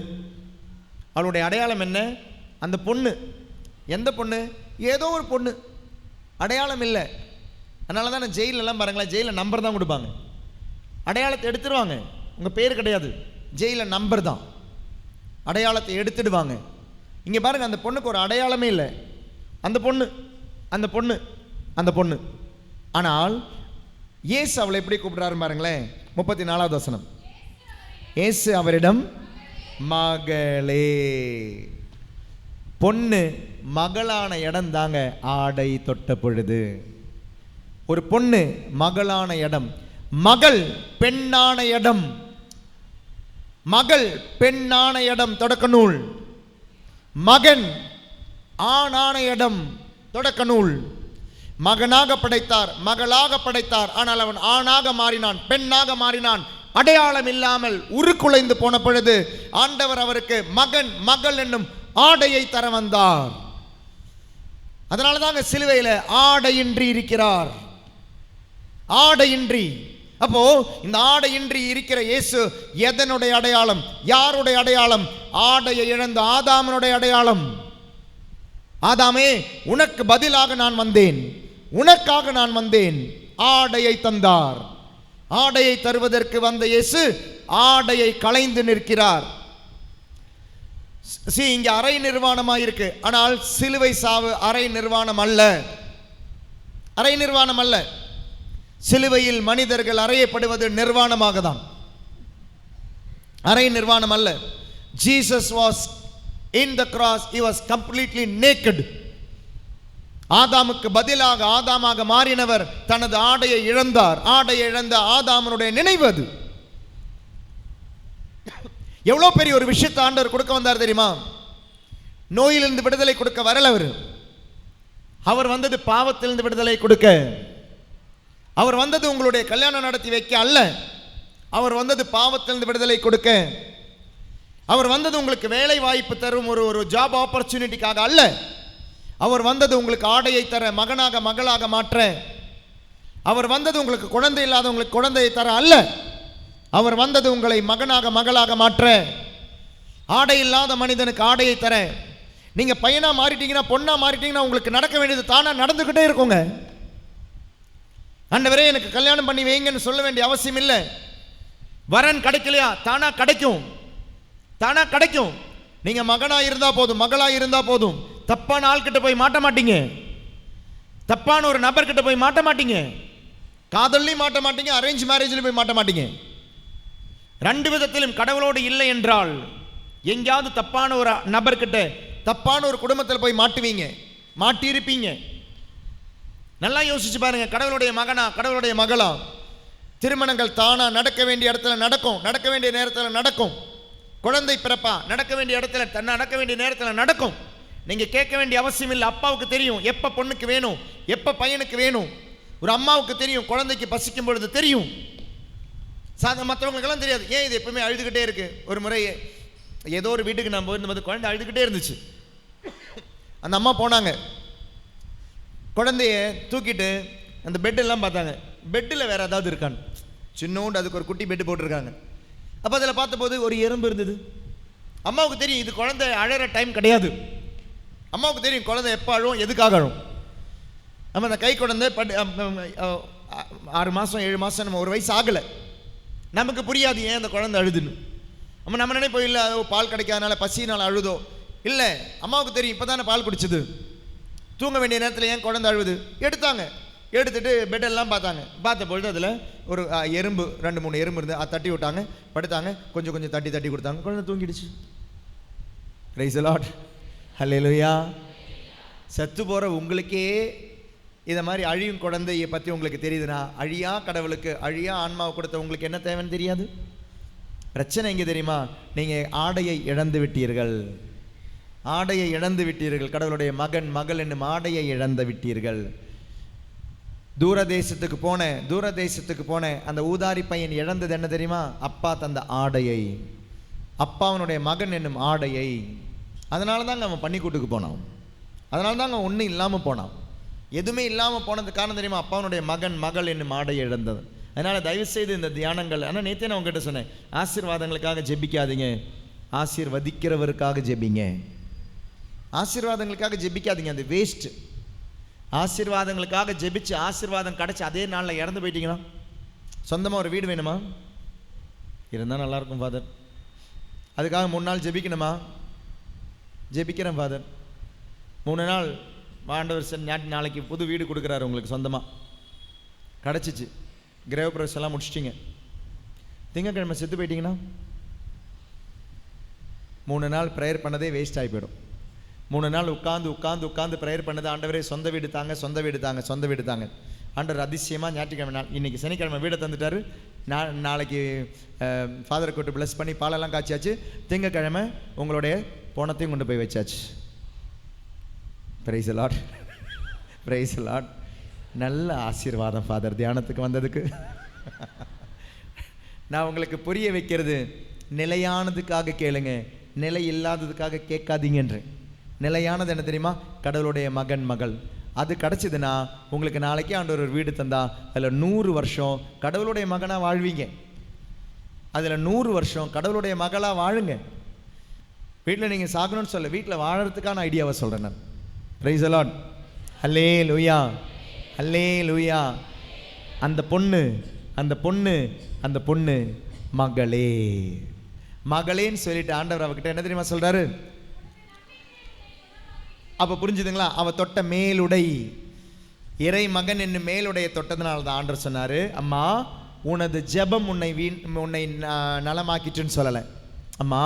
அவளுடைய அடையாளம் என்ன? அந்த பொண்ணு. எந்த பொண்ணு? ஏதோ ஒரு பொண்ணு, அடையாளம் இல்லை. அதனால தான் ஜெயிலெல்லாம் பாருங்களேன், ஜெயிலில் நம்பர் தான் கொடுப்பாங்க, அடையாளத்தை எடுத்துடுவாங்க. உங்கள் பேர் கிடையாது, ஜெயிலில் நம்பர் தான், அடையாளத்தை எடுத்துடுவாங்க. இங்கே பாருங்கள், அந்த பொண்ணுக்கு ஒரு அடையாளமே இல்லை. அந்த பொண்ணு, அந்த பொண்ணு, அந்த பொண்ணு. ஆனால் இயேசு அவளை எப்படி கூப்பிடுறாரு பாருங்களேன். 34வது வசனம், இயேசு அவரிடம் மகளே. பொண்ணு மகளான இடம் தாங்க ஆடை தொட்ட பொழுது. ஒரு பொண்ணு மகளான இடம், மகள் பெண்ணான இடம், மகள் பெண்ணான இடம் தொடக்க நூல், மகன் ஆணான இடம் தொடக்க நூல். மகனாக படைத்தார், மகளாக படைத்தார், ஆனால் அவன் ஆணாக மாறினான், பெண்ணாக மாறினான். அடையாளம் இல்லாமல் உருக்குலைந்து போன பொழுது ஆண்டவர் அவருக்கு மகன் மகள் என்னும் ஆடையை தர வந்தார். அதனால தாங்க சிலுவையில் ஆடையின்றி இருக்கிறார், ஆடையின்றி. அப்போ இந்த ஆடையின்றி இருக்கிற இயேசு எதனுடைய அடையாளம்? யாருடைய அடையாளம்? ஆடையை இழந்த ஆதாமனுடைய அடையாளம். ஆதாமே, உனக்கு பதிலாக நான் வந்தேன், உனக்காக நான் வந்தேன். ஆடையை தந்தார். ஆடையை தருவதற்கு வந்த இயேசு ஆடையை களைந்து நிற்கிறார். இங்க அரை நிர்வாணமாக இருக்கு, ஆனால் சிலுவை சாவு அரை நிர்வாணம் அல்ல, அரை நிர்வாணம் அல்ல. சிலுவையில் மனிதர்கள் அறையப்படுவது நிர்வாணமாக தான், அரை நிர்வாணம் அல்ல. Jesus was in the cross, he was completely naked. ஆதாமுக்கு பதிலாக ஆதாமாக மாறினவர் தனது ஆடையை இழந்தார். ஆடையை இழந்த ஆதாமனுடைய நினைவு அது. எவ்வளவு பெரிய ஒரு விஷயத்தை ஆண்டவர் கொடுக்க வந்தார் தெரியுமா? நோயிலிருந்து விடுதலை கொடுக்க வரல அவர். அவர் வந்தது பாவத்திலிருந்து விடுதலை கொடுக்க. அவர் வந்தது உங்களுடைய கல்யாணம் நடத்தி வைக்க அல்ல. அவர் வந்தது பாவத்திலிருந்து விடுதலை கொடுக்க. அவர் வந்தது உங்களுக்கு வேலை வாய்ப்பு தரும் ஒரு ஜாப் ஆப்பர்ச்சுனிட்டிக்காக அல்ல. அவர் வந்தது உங்களுக்கு ஆடையை தர, மகனாக மகளாக மாற்ற. அவர் வந்தது உங்களுக்கு குழந்தை இல்லாதவங்களுக்கு குழந்தையை தர அல்ல. அவர் வந்தது உங்களை மகனாக மகளாக மாற்ற. ஆடை இல்லாத மனிதனுக்கு ஆடையை தர. நீங்க பையனா மாறிட்டீங்கன்னா, பொண்ணா மாறிட்டீங்கன்னா உங்களுக்கு நடக்க வேண்டியது தானா நடந்துகிட்டே இருக்குங்க. ஆண்டவரே எனக்கு கல்யாணம் பண்ணி வைங்கன்னு சொல்ல வேண்டிய அவசியம் இல்லை. வரன் கிடைக்கலையா, தானா கிடைக்கும், தானா கிடைக்கும். நீங்க மகனா இருந்தா போதும், மகளா இருந்தா போதும். தப்பான ஆள்கிட்ட போய் மாட்ட மாட்டீங்க, தப்பான ஒரு நபர்கிட்ட போய் மாட்ட மாட்டீங்க. காதல்லையும் மாட்ட மாட்டீங்க, அரேஞ்ச் மேரேஜ்லையும் போய் மாட்ட மாட்டீங்க. ரெண்டு விதத்திலும் கடவுளோடு இல்லை என்றால் எங்கேயாவது தப்பான ஒரு நபர்கிட்ட, தப்பான ஒரு குடும்பத்தில் போய் மாட்டுவீங்க, மாட்டியிருப்பீங்க. நல்லா யோசிச்சு பாருங்க. கடவுளுடைய மகனா, கடவுளுடைய மகளா? திருமணங்கள் தானா நடக்க வேண்டிய இடத்துல நடக்கும், நடக்க வேண்டிய நேரத்தில் நடக்கும். குழந்தை பிறப்பா, நடக்க வேண்டிய இடத்துல, நடக்க வேண்டிய நேரத்தில் நடக்கும். நீங்க கேட்க வேண்டிய அவசியம் இல்லை. அப்பாவுக்கு தெரியும் எப்ப பொண்ணுக்கு வேணும், எப்ப பையனுக்கு வேணும். ஒரு அம்மாவுக்கு தெரியும் குழந்தைக்கு பசிக்கும் பொழுது தெரியும். மற்றவங்களுக்கெல்லாம் தெரியாது. ஏன் இது எப்பவுமே அழுதுகிட்டே இருக்கு? ஒரு முறை ஏதோ ஒரு வீட்டுக்கு நான் போயிருந்தபோது குழந்தை அழுதுகிட்டே இருந்துச்சு. அந்த அம்மா போனாங்க, குழந்தைய தூக்கிட்டு அந்த பெட்டெல்லாம் பார்த்தாங்க. பெட்டில் வேற ஏதாவது இருக்கான்னு, சின்னோண்டு அதுக்கு ஒரு குட்டி பெட்டு போட்டிருக்காங்க. அப்போ அதில் பார்த்தபோது ஒரு எறும்பு இருந்தது. அம்மாவுக்கு தெரியும் இது குழந்தை அழகிற டைம் கிடையாது. அம்மாவுக்கு தெரியும் குழந்தை எப்போ அழும், எதுக்காக அழும். நம்ம அந்த கை குழந்தை 6 மாதம் 7 மாதம், நம்ம 1 வயசு ஆகலை, நமக்கு புரியாது ஏன் அந்த குழந்தை அழுதுன்னு. நம்ம நினைப்போம் இல்லை பால் கிடைக்காதனால பசினால் அழுதோ. இல்லை, அம்மாவுக்கு தெரியும் இப்போ தானே பால் குடிச்சது, தூங்க வேண்டிய நேரத்தில் ஏன் குழந்தை அழுது. எடுத்தாங்க, எடுத்துட்டு பெட்டெல்லாம் பார்த்தாங்க. பார்த்த பொழுது அதில் ஒரு எறும்பு, 2-3 எறும்பு இருந்து அதை தட்டி விட்டாங்க, படுத்தாங்க. கொஞ்சம் கொஞ்சம் தட்டி தட்டி கொடுத்தாங்க, குழந்தை தூங்கிடுச்சு. பிரைஸ் தி லார்ட், ஹல்லேலூயா. செத்து போகிற உங்களுக்கே இதை மாதிரி அழியும் குழந்தையை பற்றி உங்களுக்கு தெரியுதுன்னா, அழியா கடவுளுக்கு அழியா ஆன்மாவை கொடுத்த உங்களுக்கு என்ன தேவைன்னு தெரியாது. பிரச்சனை எங்கே தெரியுமா? நீங்கள் ஆடையை இழந்து விட்டீர்கள், ஆடையை இழந்து விட்டீர்கள். கடவுளுடைய மகன் மகள் என்னும் ஆடையை இழந்து விட்டீர்கள். தூரதேசத்துக்கு போன அந்த ஊதாரி பையன் இழந்தது என்ன தெரியுமா? அப்பா தந்த ஆடையை, அப்பாவனுடைய மகன் என்னும் ஆடையை. அதனால தாங்க அவன் பன்னிக்கூட்டுக்கு போனான், அதனால தாங்க ஒன்றும் இல்லாமல் போனான். எதுவுமே இல்லாமல் போனது காரணம் தெரியுமா? அப்பாவனுடைய மகன் மகள் என்னும் ஆடையை இழந்தது. அதனால் தயவுசெய்து இந்த தியானங்கள், ஆனால் நேற்றே நான் உங்ககிட்ட சொன்னேன், ஆசீர்வாதங்களுக்காக ஜெபிக்காதீங்க, ஆசீர்வதிக்கிறவருக்காக ஜெபிங்க. ஆசீர்வாதங்களுக்காக ஜெபிக்காதீங்க, அது வேஸ்ட்டு. ஆசீர்வாதங்களுக்காக ஜெபிச்சு ஆசீர்வாதம் கிடச்சி அதே நாளில் இறந்து போயிட்டீங்கன்னா, சொந்தமாக ஒரு வீடு வேணுமா? இருந்தால் நல்லாயிருக்கும் ஃபாதர், அதுக்காக 3 நாள் ஜெபிக்கணுமா? ஜெபிக்கிறேன் ஃபாதர். 3 நாள் ஆண்டவர் நாளைக்கு புது வீடு கொடுக்குறாரு உங்களுக்கு சொந்தமாக, கிடச்சிச்சு, கிரக பிரவேசம் எல்லாம் முடிச்சிட்டிங்க. திங்கக்கிழமை செத்து போயிட்டீங்கன்னா 3 நாள் ப்ரேயர் பண்ணதே வேஸ்ட் ஆகி போயிடும். 3 நாள் உட்காந்து ப்ரேயர் பண்ணது, ஆண்டவரே சொந்த வீடு தாங்க, சொந்த வீடு தாங்க, சொந்த வீடு தாங்க. ஆண்டவர் அதிசயமாக ஞாயிற்றுக்கிழமை நாள், இன்றைக்கி சனிக்கிழமை வீடை தந்துட்டாரு. நாளைக்கு ஃபாதரை கூட்டு ப்ளஸ் பண்ணி பாலெல்லாம் காய்ச்சியாச்சு. திங்கக்கிழமை உங்களுடைய போனத்தையும் கொண்டு போய் வச்சாச்சு. Price the lord, praise the Lord. நல்ல ஆசீர்வாதம் ஃபாதர் தியானத்துக்கு வந்ததுக்கு. நான் உங்களுக்கு புரிய வைக்கிறது, நிலையானதுக்காக கேளுங்க, நிலை இல்லாததுக்காக கேட்காதீங்கன்றேன். நிலையானது என்ன தெரியுமா? கடவுளுடைய மகன் மகள். அது கிடச்சிதுன்னா உங்களுக்கு நாளைக்கு ஆண்டவர் ஒரு வீடு தந்தா அதில் 100 வருஷம் கடவுளுடைய மகனாக வாழ்வீங்க. அதில் 100 வருஷம் கடவுளுடைய மகளாக வாழுங்க. வீட்டில் நீங்கள் சாகணும்னு சொல்ல, வீட்டில் வாழறதுக்கான ஐடியாவை சொல்கிறேன் நான். பிரைஸ் தி லார்ட், ஹல்லேலூயா, ஹல்லேலூயா. அந்த பொண்ணு மகளே, மகளேன்னு சொல்லிட்டு ஆண்டவர் அவகிட்ட என்ன தெரியுமா சொல்றாரு? அப்போ புரிஞ்சுதுங்களா? அவ தொட்ட மேலுடை, இறை மகன் என்னும் மேலுடைய தொட்டதுனால தான் ஆண்டவர் சொன்னாரு, அம்மா உனது ஜெபம் உன்னை நலமாக்கிட்டுன்னு சொல்லலை. அம்மா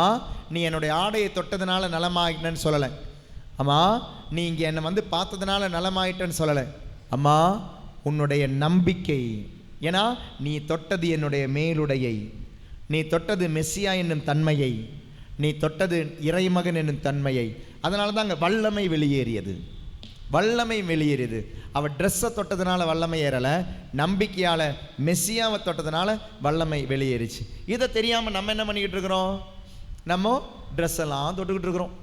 நீ என்னுடைய ஆடையை தொட்டதுனால நலமாயிட்டேன்னு சொல்லலை. அம்மா நீ இங்கே என்னை வந்து பார்த்ததுனால நலமாயிட்டேன்னு சொல்லலை. அம்மா உன்னுடைய நம்பிக்கை, ஏன்னா நீ தொட்டது என்னுடைய மேலுடையை, நீ தொட்டது மெஸ்ஸியா என்னும் தன்மையை, நீ தொட்டது இறைமகன் என்னும் தன்மையை. அதனால தான் அங்கே வல்லமை வெளியேறியது, வல்லமை வெளியேறியது. அவள் ட்ரெஸ்ஸை தொட்டதுனால வல்லமை ஏறலை, நம்பிக்கையால் மெஸ்ஸியாவை தொட்டதுனால வல்லமை வெளியேறிச்சு. இதை தெரியாமல் நம்ம என்ன பண்ணிக்கிட்டு இருக்கிறோம்? நம்ம ட்ரெஸ் எல்லாம் தொட்டுக்கிட்டு இருக்கிறோம்.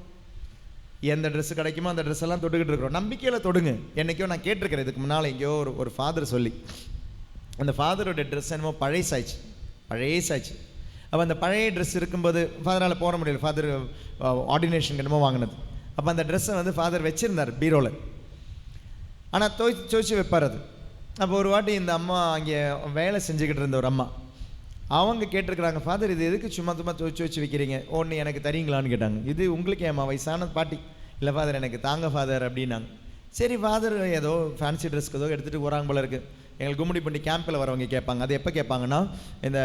எந்த ட்ரெஸ்ஸு கிடைக்குமோ அந்த ட்ரெஸ் எல்லாம் தொட்டுக்கிட்டு இருக்கிறோம். நம்பிக்கையில் தொடுங்க. என்றைக்கோ நான் கேட்டிருக்கிறேன், இதுக்கு முன்னால் எங்கேயோ ஒரு ஃபாதர் சொல்லி, அந்த ஃபாதரோட ட்ரெஸ் என்னமோ பழையசாச்சு. அப்போ அந்த பழைய ட்ரெஸ் இருக்கும்போது ஃபாதரால் போட முடியல, ஃபாதர் ஆர்டினேஷனுக்கு என்னமோ வாங்கினது. அப்போ அந்த ட்ரெஸ்ஸை வந்து ஃபாதர் வச்சுருந்தார் பீரோவில், ஆனால் துவைச்சி வைப்பார் அது. அப்போ ஒரு வாட்டி இந்த அம்மா அங்கே வேலை செஞ்சுக்கிட்டு இருந்த ஒரு அம்மா, அவங்க கேட்டிருக்கிறாங்க, ஃபாதர் இது எதுக்கு சும்மா துவைச்சி வச்சு வைக்கிறீங்க, ஒன்று எனக்கு தரீங்களான்னு கேட்டாங்க. இது உங்களுக்கு ஏம்மா, வயசான பாட்டி? இல்லை ஃபாதர் எனக்கு தாங்க ஃபாதர் அப்படின்னாங்க. சரி ஃபாதர் ஏதோ ஃபேன்சி ட்ரெஸ்க்கு ஏதோ எடுத்துகிட்டு போகிறாங்க போல இருக்குது. எங்களுக்கு கும்மிடிப்பூண்டி கேம்பில் வரவங்க கேட்பாங்க. அது எப்போ கேட்பாங்கன்னா, இந்த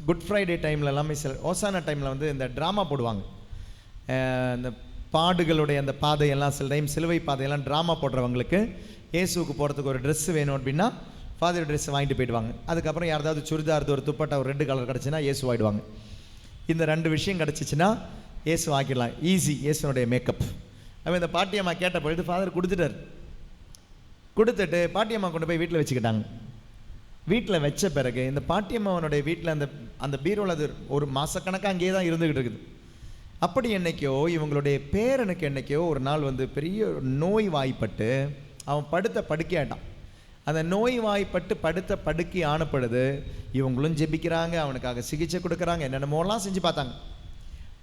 குட் ஃப்ரைடே டைமில் எல்லாமே சில ஓசானா டைமில் வந்து இந்த ட்ராமா போடுவாங்க. இந்த பாடுகளுடைய அந்த பாதையெல்லாம் சில டைம் சிலுவை பாதையெல்லாம் ட்ராமா போடுறவங்களுக்கு இயேசுவுக்கு போகிறதுக்கு ஒரு ட்ரெஸ் வேணும் அப்படின்னா ஃபாதர் ட்ரெஸ் வாங்கிட்டு போயிடுவாங்க. அதுக்கப்புறம் யாராவது சுடிதார் ஒரு துப்பட்டா ஒரு ரெட் கலர் கிடச்சின்னா இயேசு ஆகிடுவாங்க. இந்த 2 விஷயம் கிடச்சிச்சின்னா இயேசு ஆக்கிடலாம். ஈஸி இயேசுனுடைய மேக்கப். அவன் இந்த பாட்டியம்மா கேட்ட பொழுது ஃபாதர் கொடுத்துட்டார். கொடுத்துட்டு பாட்டியம்மா கொண்டு போய் வீட்டில் வச்சுக்கிட்டாங்க. வீட்டில் வச்ச பிறகு இந்த பாட்டியம்மாவனுடைய வீட்டில் அந்த பீரோவில் அது ஒரு மாதக்கணக்காக அங்கேயே தான் இருந்துக்கிட்டு இருக்குது. அப்படி என்னைக்கோ இவங்களுடைய பேரனுக்கு என்னைக்கோ ஒரு நாள் வந்து பெரிய நோய் வாய்ப்பட்டு அவன் படுத்த படுக்கையாட்டான். அந்த நோய் வாய்ப்பட்டு படுத்த படுக்கை ஆனப்படுது. இவங்களும் ஜெபிக்கிறாங்க, அவனுக்காக சிகிச்சை கொடுக்குறாங்க, என்னென்னமோலாம் செஞ்சு பார்த்தாங்க.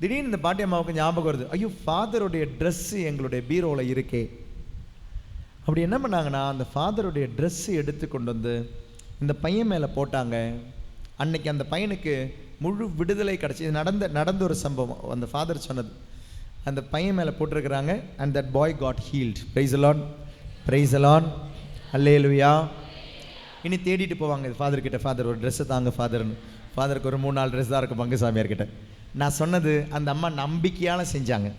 திடீர்னு இந்த பாட்டியம்மாவுக்கு ஞாபகம் வருது, ஐயோ ஃபாதருடைய ட்ரெஸ்ஸு எங்களுடைய பீரோவில் இருக்கே. அப்படி என்ன பண்ணாங்கன்னா, அந்த ஃபாதருடைய ட்ரெஸ்ஸு எடுத்து கொண்டு வந்து இந்த பையன் மேலே போட்டாங்க. அன்னைக்கு அந்த பையனுக்கு முழு விடுதலை கிடச்சி. இது நடந்த ஒரு சம்பவம். அந்த ஃபாதர் சொன்னது. அந்த பையன் மேலே போட்டிருக்கிறாங்க. And that boy got healed. Praise the lord, praise the lord, hallelujah. இனி தேடிட்டு போவாங்க இது ஃபாதர்கிட்ட, ஃபாதர் ஒரு ட்ரெஸ்ஸை தாங்க ஃபாதர்னு. ஃபாதருக்கு ஒரு 3-4 ட்ரெஸ் தான் இருக்கும் பங்குசாமியார்கிட்ட. நான் சொன்னது அந்த அம்மா நம்பிக்கையால் செஞ்சாங்க.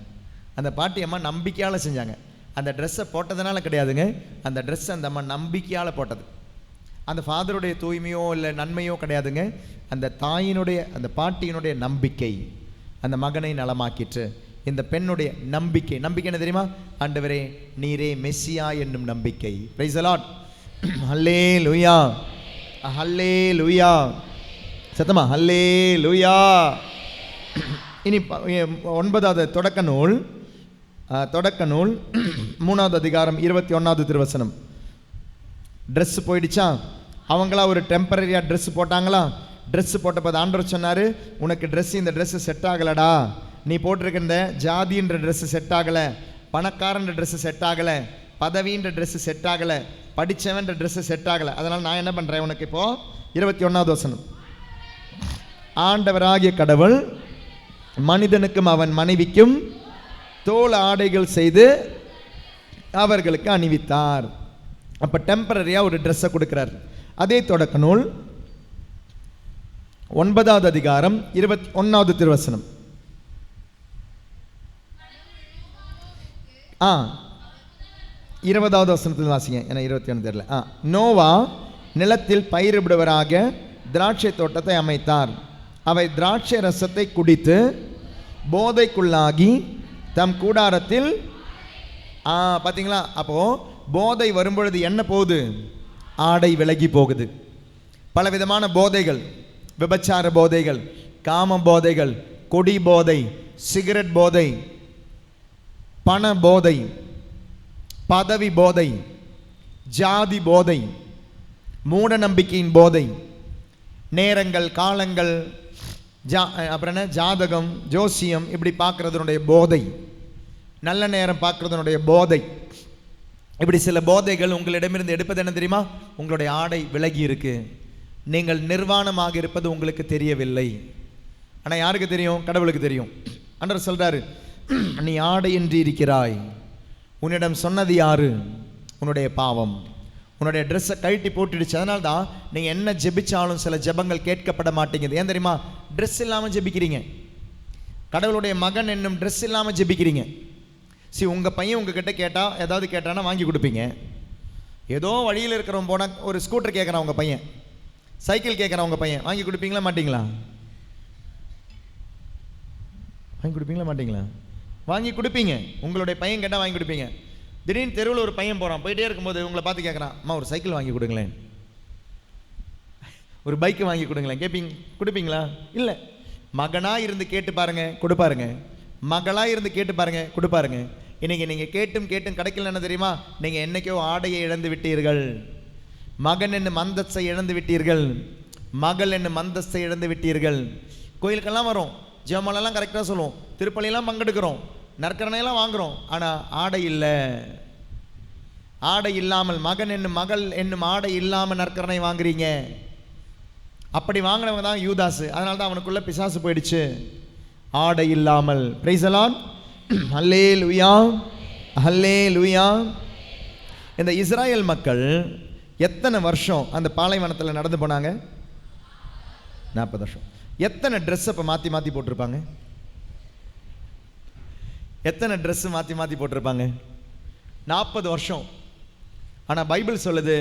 அந்த பாட்டி அம்மா நம்பிக்கையால் செஞ்சாங்க. அந்த ட்ரெஸ்ஸை போட்டதுனால கிடையாதுங்க, அந்த ட்ரெஸ்ஸை அந்த அம்மா நம்பிக்கையால் போட்டது. அந்த ஃபாதருடைய தூய்மையோ இல்லை நன்மையோ கிடையாதுங்க. அந்த தாயினுடைய அந்த பாட்டியினுடைய நம்பிக்கை அந்த மகனை நலமாக்கிற்று. இந்த பெண்ணுடைய நம்பிக்கை என்ன தெரியுமா? ஆண்டவரே நீரே மெஸ்ஸியா என்னும் நம்பிக்கை. பிரைஸ் தி லார்ட், ஹல்லேலூயா, ஹல்லேலூயா, சத்தமா ஹல்லேலூயா. இனி 9வது தொடக்க நூல் 3வது அதிகாரம் 21வது திருவசனம். ட்ரெஸ் போயிடுச்சா? அவங்களா ஒரு டெம்பரரியாக ட்ரெஸ் போட்டாங்களா? ட்ரெஸ் போட்டப்போ ஆண்டவர் சொன்னார், உனக்கு ட்ரெஸ் இந்த ட்ரெஸ்ஸு செட் ஆகலடா. நீ போட்டிருக்க இந்த ஜாதின்ற ட்ரெஸ்ஸு செட் ஆகலை, பணக்காரன்ற ட்ரெஸ்ஸு செட் ஆகலை, பதவின்ற ட்ரெஸ்ஸு செட் ஆகலை, படித்தவன்ற ட்ரெஸ்ஸு செட் ஆகலை. அதனால் நான் என்ன பண்ணுறேன் உனக்கு இப்போது 21வது வசனம். ஆண்டவராகிய கடவுள் மனிதனுக்கும் அவன் மனைவிக்கும் தோல் ஆடைகள் செய்து அவர்களுக்கு அணிவித்தார். அப்போ டெம்பரரியாக ஒரு ட்ரெஸ்ஸை கொடுக்குறார். அதே தொடக்க நூல் 9வது அதிகாரம் 21வது திருவசனம். 20வது வசனத்தில் வாசிங்க, ஏன்னா 21 தெரியல. நோவா நிலத்தில் பயிரிடுபவராக திராட்சை தோட்டத்தை அமைத்தார். அவை திராட்சை ரசத்தை குடித்து போதைக்குள்ளாகி தம் கூடாரத்தில் பார்த்தீங்களா? அப்போது போதை வரும்பொழுது என்ன போகுது? ஆடை விலகி போகுது. பலவிதமான போதைகள், விபச்சார போதைகள், காம போதைகள், கொடி போதை, சிகரெட் போதை, பண போதை, பதவி போதை, ஜாதி போதை, மூட நம்பிக்கையின் போதை, நேரங்கள் காலங்கள், அப்புறம் என்ன ஜாதகம் ஜோசியம் இப்படி பார்க்குறதுனுடைய போதை, நல்ல நேரம் பார்க்குறதுனுடைய போதை, இப்படி சில போதைகள் உங்களிடமிருந்து எடுப்பது என்ன தெரியுமா? உங்களுடைய ஆடை விலகி இருக்கு. நீங்கள் நிர்வாணமாக இருப்பது உங்களுக்கு தெரியவில்லை. ஆனால் யாருக்கு தெரியும்? கடவுளுக்கு தெரியும். ஆண்டவர் சொல்றாரு, நீ ஆடையின்றி இருக்கிறாய். உன்னிடம் சொன்னது யாரு? உன்னுடைய பாவம். உன்னுடைய ட்ரெஸ்ஸை கழட்டி போட்டுடுச்சு. அதனால தான் நீங்கள் என்ன ஜெபிச்சாலும் சில ஜெபங்கள் கேட்கப்பட மாட்டேங்குது. ஏன் தெரியுமா? ட்ரெஸ் இல்லாமல் ஜெபிக்கிறீங்க. கடவுளுடைய மகன் என்னும் ட்ரெஸ் இல்லாமல் ஜெபிக்கிறீங்க. உங்கள் பையன் உங்ககிட்ட கேட்டால் ஏதாவது கேட்டானா வாங்கி கொடுப்பீங்க. ஏதோ வழியில் இருக்கிறவன் போனால் ஒரு ஸ்கூட்டர் கேட்குறான் உங்கள் பையன், சைக்கிள் கேட்குறான் உங்கள் பையன், வாங்கி கொடுப்பீங்களா மாட்டிங்களா? வாங்கி கொடுப்பீங்களா மாட்டிங்களா? வாங்கி கொடுப்பீங்க. உங்களுடைய பையன் கேட்டால் வாங்கி கொடுப்பீங்க. திடீர்னு தெருவில் ஒரு பையன் போகிறான், போயிட்டே இருக்கும்போது உங்களை பார்த்து கேட்குறான், அம்மா ஒரு சைக்கிள் வாங்கி கொடுங்களேன், ஒரு பைக்கு வாங்கி கொடுங்களேன், கொடுப்பீங்களா? இல்லை. மகனாக இருந்து கேட்டு பாருங்க, கொடுப்பாருங்க. மகளாக இருந்து கேட்டு பாருங்க, கொடுப்பாருங்க. இன்னைக்கு நீங்கள் கேட்டும் கிடைக்கல என்ன தெரியுமா? நீங்கள் என்னைக்கோ ஆடையை இழந்து விட்டீர்கள். மகன் என்னும் அந்தஸ்தை இழந்து விட்டீர்கள். மகள் என்னும் அந்தஸ்தை இழந்து விட்டீர்கள். கோயிலுக்கெல்லாம் வரும், ஜெபமாலெல்லாம் கரெக்டாக சொல்லுவோம், திருப்பலியெல்லாம் பங்கெடுக்கிறோம், நற்கரணையெல்லாம் வாங்குகிறோம். ஆனால் ஆடை இல்லை. ஆடை இல்லாமல், மகன் என்னும் மகள் என்னும் ஆடை இல்லாமல் நற்கரணை வாங்குறீங்க. அப்படி வாங்கினவங்க தான் யூதாசு. அதனால தான் அவனுக்குள்ள பிசாசு போயிடுச்சு. ஆடை இல்லாமல். பிரைஸ் தி லார்ட், ஹல்லேலூயா, ஹல்லேலூயா. இந்த இஸ்ராயல் மக்கள் எத்தனை வருஷம் அந்த பாலைவனத்தில் நடந்து போனாங்க? 40 வருஷம். எத்தனை ட்ரெஸ் அப்போ மாற்றி மாற்றி போட்டிருப்பாங்க? எத்தனை ட்ரெஸ் மாற்றி மாற்றி போட்டிருப்பாங்க? 40 வருஷம். ஆனால் பைபிள் சொல்லுது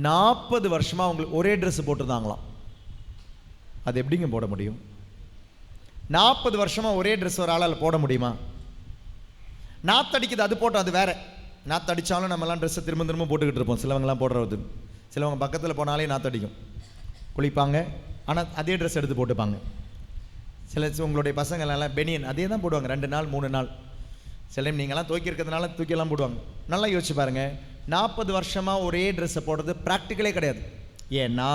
40 வருஷமாக அவங்களுக்கு ஒரே ட்ரெஸ் போட்டிருந்தாங்களாம். அது எப்படிங்க போட முடியும்? 40 வருஷமாக ஒரே ட்ரெஸ் ஒரு ஆளால் போட முடியுமா? நாத்தடிக்குது, அது போட்டோம், அது வேற. நாத்தடித்தாலும் நம்மலாம் ட்ரெஸ்ஸை திரும்ப திரும்ப போட்டுக்கிட்டு இருப்போம். சிலவங்கலாம் போடுறது, சிலவங்க பக்கத்தில் போனாலே நாத்தடிக்கும், குளிப்பாங்க, ஆனால் அதே ட்ரெஸ் எடுத்து போட்டுப்பாங்க. சில உங்களுடைய பசங்களெல்லாம் பெனியன் அதே தான் போடுவாங்க 2 நாள் 3 நாள். சில டைம் நீங்கள்லாம் தூக்கி இருக்கிறதுனால தூக்கியெல்லாம் போடுவாங்க. நல்லா யோசிச்சு பாருங்கள், 40 வருஷமாக ஒரே ட்ரெஸ்ஸை போடுறது ப்ராக்டிக்கலே கிடையாது. ஏன்னா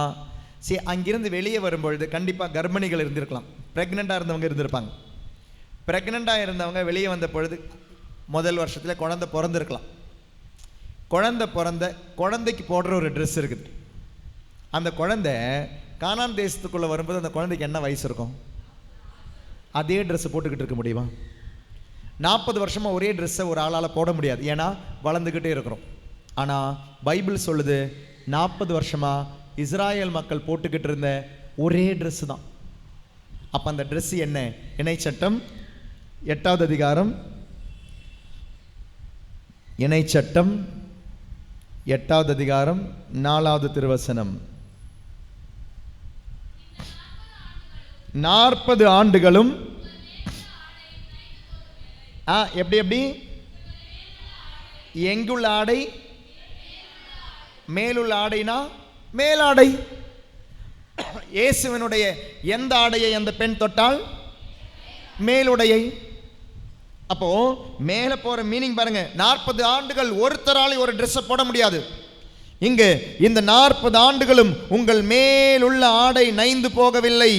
அங்கிருந்து வெளியே வரும்பொழுது கண்டிப்பாக கர்ப்பிணிகள் இருந்திருக்கலாம், ப்ரெக்னெண்ட்டாக இருந்தவங்க இருந்திருப்பாங்க. ப்ரெக்னெண்ட்டாக இருந்தவங்க வெளியே வந்த பொழுது முதல் வருஷத்தில் குழந்தை பிறந்திருக்கலாம். குழந்தைக்கு போடுற ஒரு ட்ரெஸ் இருக்குது. அந்த குழந்தை கானான் தேசத்துக்குள்ளே வரும்போது அந்த குழந்தைக்கு என்ன வயசு இருக்கும்? அதே ட்ரெஸ்ஸை போட்டுக்கிட்டு இருக்க முடியுமா? 40 வருஷமாக ஒரே ட்ரெஸ்ஸை ஒரு ஆளால் போட முடியாது, ஏன்னா வளர்ந்துக்கிட்டே இருக்கிறோம். ஆனால் பைபிள் சொல்லுது 40 வருஷமாக இஸ்ராயல் மக்கள் போட்டுக்கிட்டு இருந்த ஒரே ட்ரெஸ்ஸு தான். அப்போ அந்த ட்ரெஸ்ஸு என்ன? இணைச்சட்டம் 8வது அதிகாரம், இணைச்சட்டம் 8வது அதிகாரம் 4வது திருவசனம். 40 ஆண்டுகளும் எப்படி எங்குள்ள ஆடை? மேலுள்ள ஆடைனா மேலாடை. இயேசுவினுடைய எந்த ஆடையை அந்த பெண் தொட்டால்? மேலுடையை. அப்போ மேலே போற மீனிங் பாருங்க. 40 ஆண்டுகள் ஒருத்தராலே ஒரு ட்ரெஸ்ஸை போட முடியாது. இங்கு இந்த 40 ஆண்டுகளும் உங்கள் மேலுள்ள ஆடை நைந்து போகவில்லை,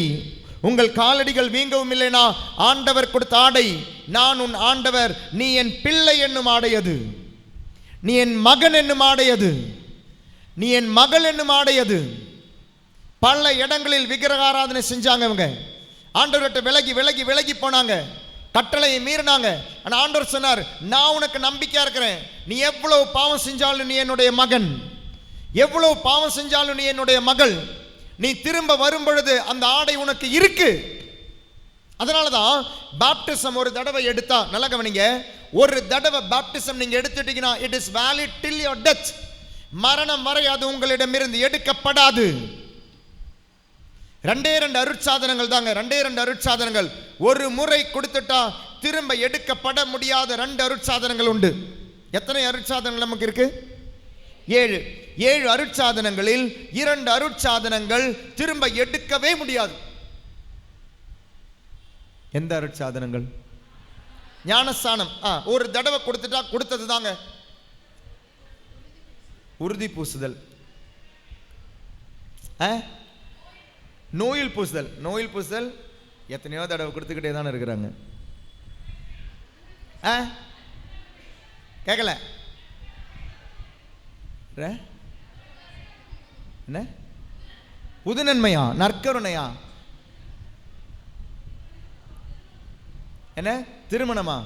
உங்கள் காலடிகள் வீங்கவும் இல்லைனா ஆண்டவர் கொடுத்த ஆடை. நான் உன் ஆண்டவர், நீ என் பிள்ளை என்னும் ஆடையது, நீ என் மகன் என்னும் ஆடையது, நீ என் மகள் என்னும் ஆடையது. பல இடங்களில் விக்கிரக ஆராதனை செஞ்சாங்க இவங்க. ஆண்டவர்கிட்ட விலகி விலகி விலகி போனாங்க, கட்டளையை மீறினாங்க. ஆனால் ஆண்டவர் சொன்னார், நான் உனக்கு நம்பிக்கையா இருக்கிறேன். நீ எவ்வளவு பாவம் செஞ்சாலும் நீ என்னுடைய மகன், எவ்வளவு பாவம் செஞ்சாலும் நீ என்னுடைய மகள். நீ திரும்ப வரும் பொழுது அந்த ஆடை உனக்கு இருக்கு. அதனாலதான் பாப்டிசம் ஒரு தடவை எடுத்தா, நல்ல கவனிங்க, ஒரு தடவை பாப்டிசம் நீங்க எடுத்துட்டீங்கன்னா it is valid till your death. மரணம் வரை அது உங்களிடமிருந்து எடுக்கப்படாது. 2 அருட்சாதனங்கள் தாங்க, 2 அருட்சாதனங்கள். ஒரு முறை கொடுத்துட்டா திரும்ப எடுக்கப்பட முடியாத 2 அருட்சாதனங்கள் உண்டு. எத்தனை அருட்சாதனங்கள் நமக்கு இருக்கு? 7 அருட்சாதனங்களில் 2 அருட்சாதனங்கள் திரும்ப எடுக்கவே முடியாது. எந்த அருட்சாதனங்கள்? ஞானஸ்நானம் ஒரு தடவை கொடுத்துட்டா கொடுத்தது தாங்க. உறுதி பூசுதல், நோயில் பூசுதல். நோயில் பூசுதல் எத்தனையோ தடவை கொடுத்துக்கிட்டே தானே இருக்கிறாங்க. கேட்கல என்ன? புது நன்மையா? நற்கருணையா? என்ன? திருமணமா?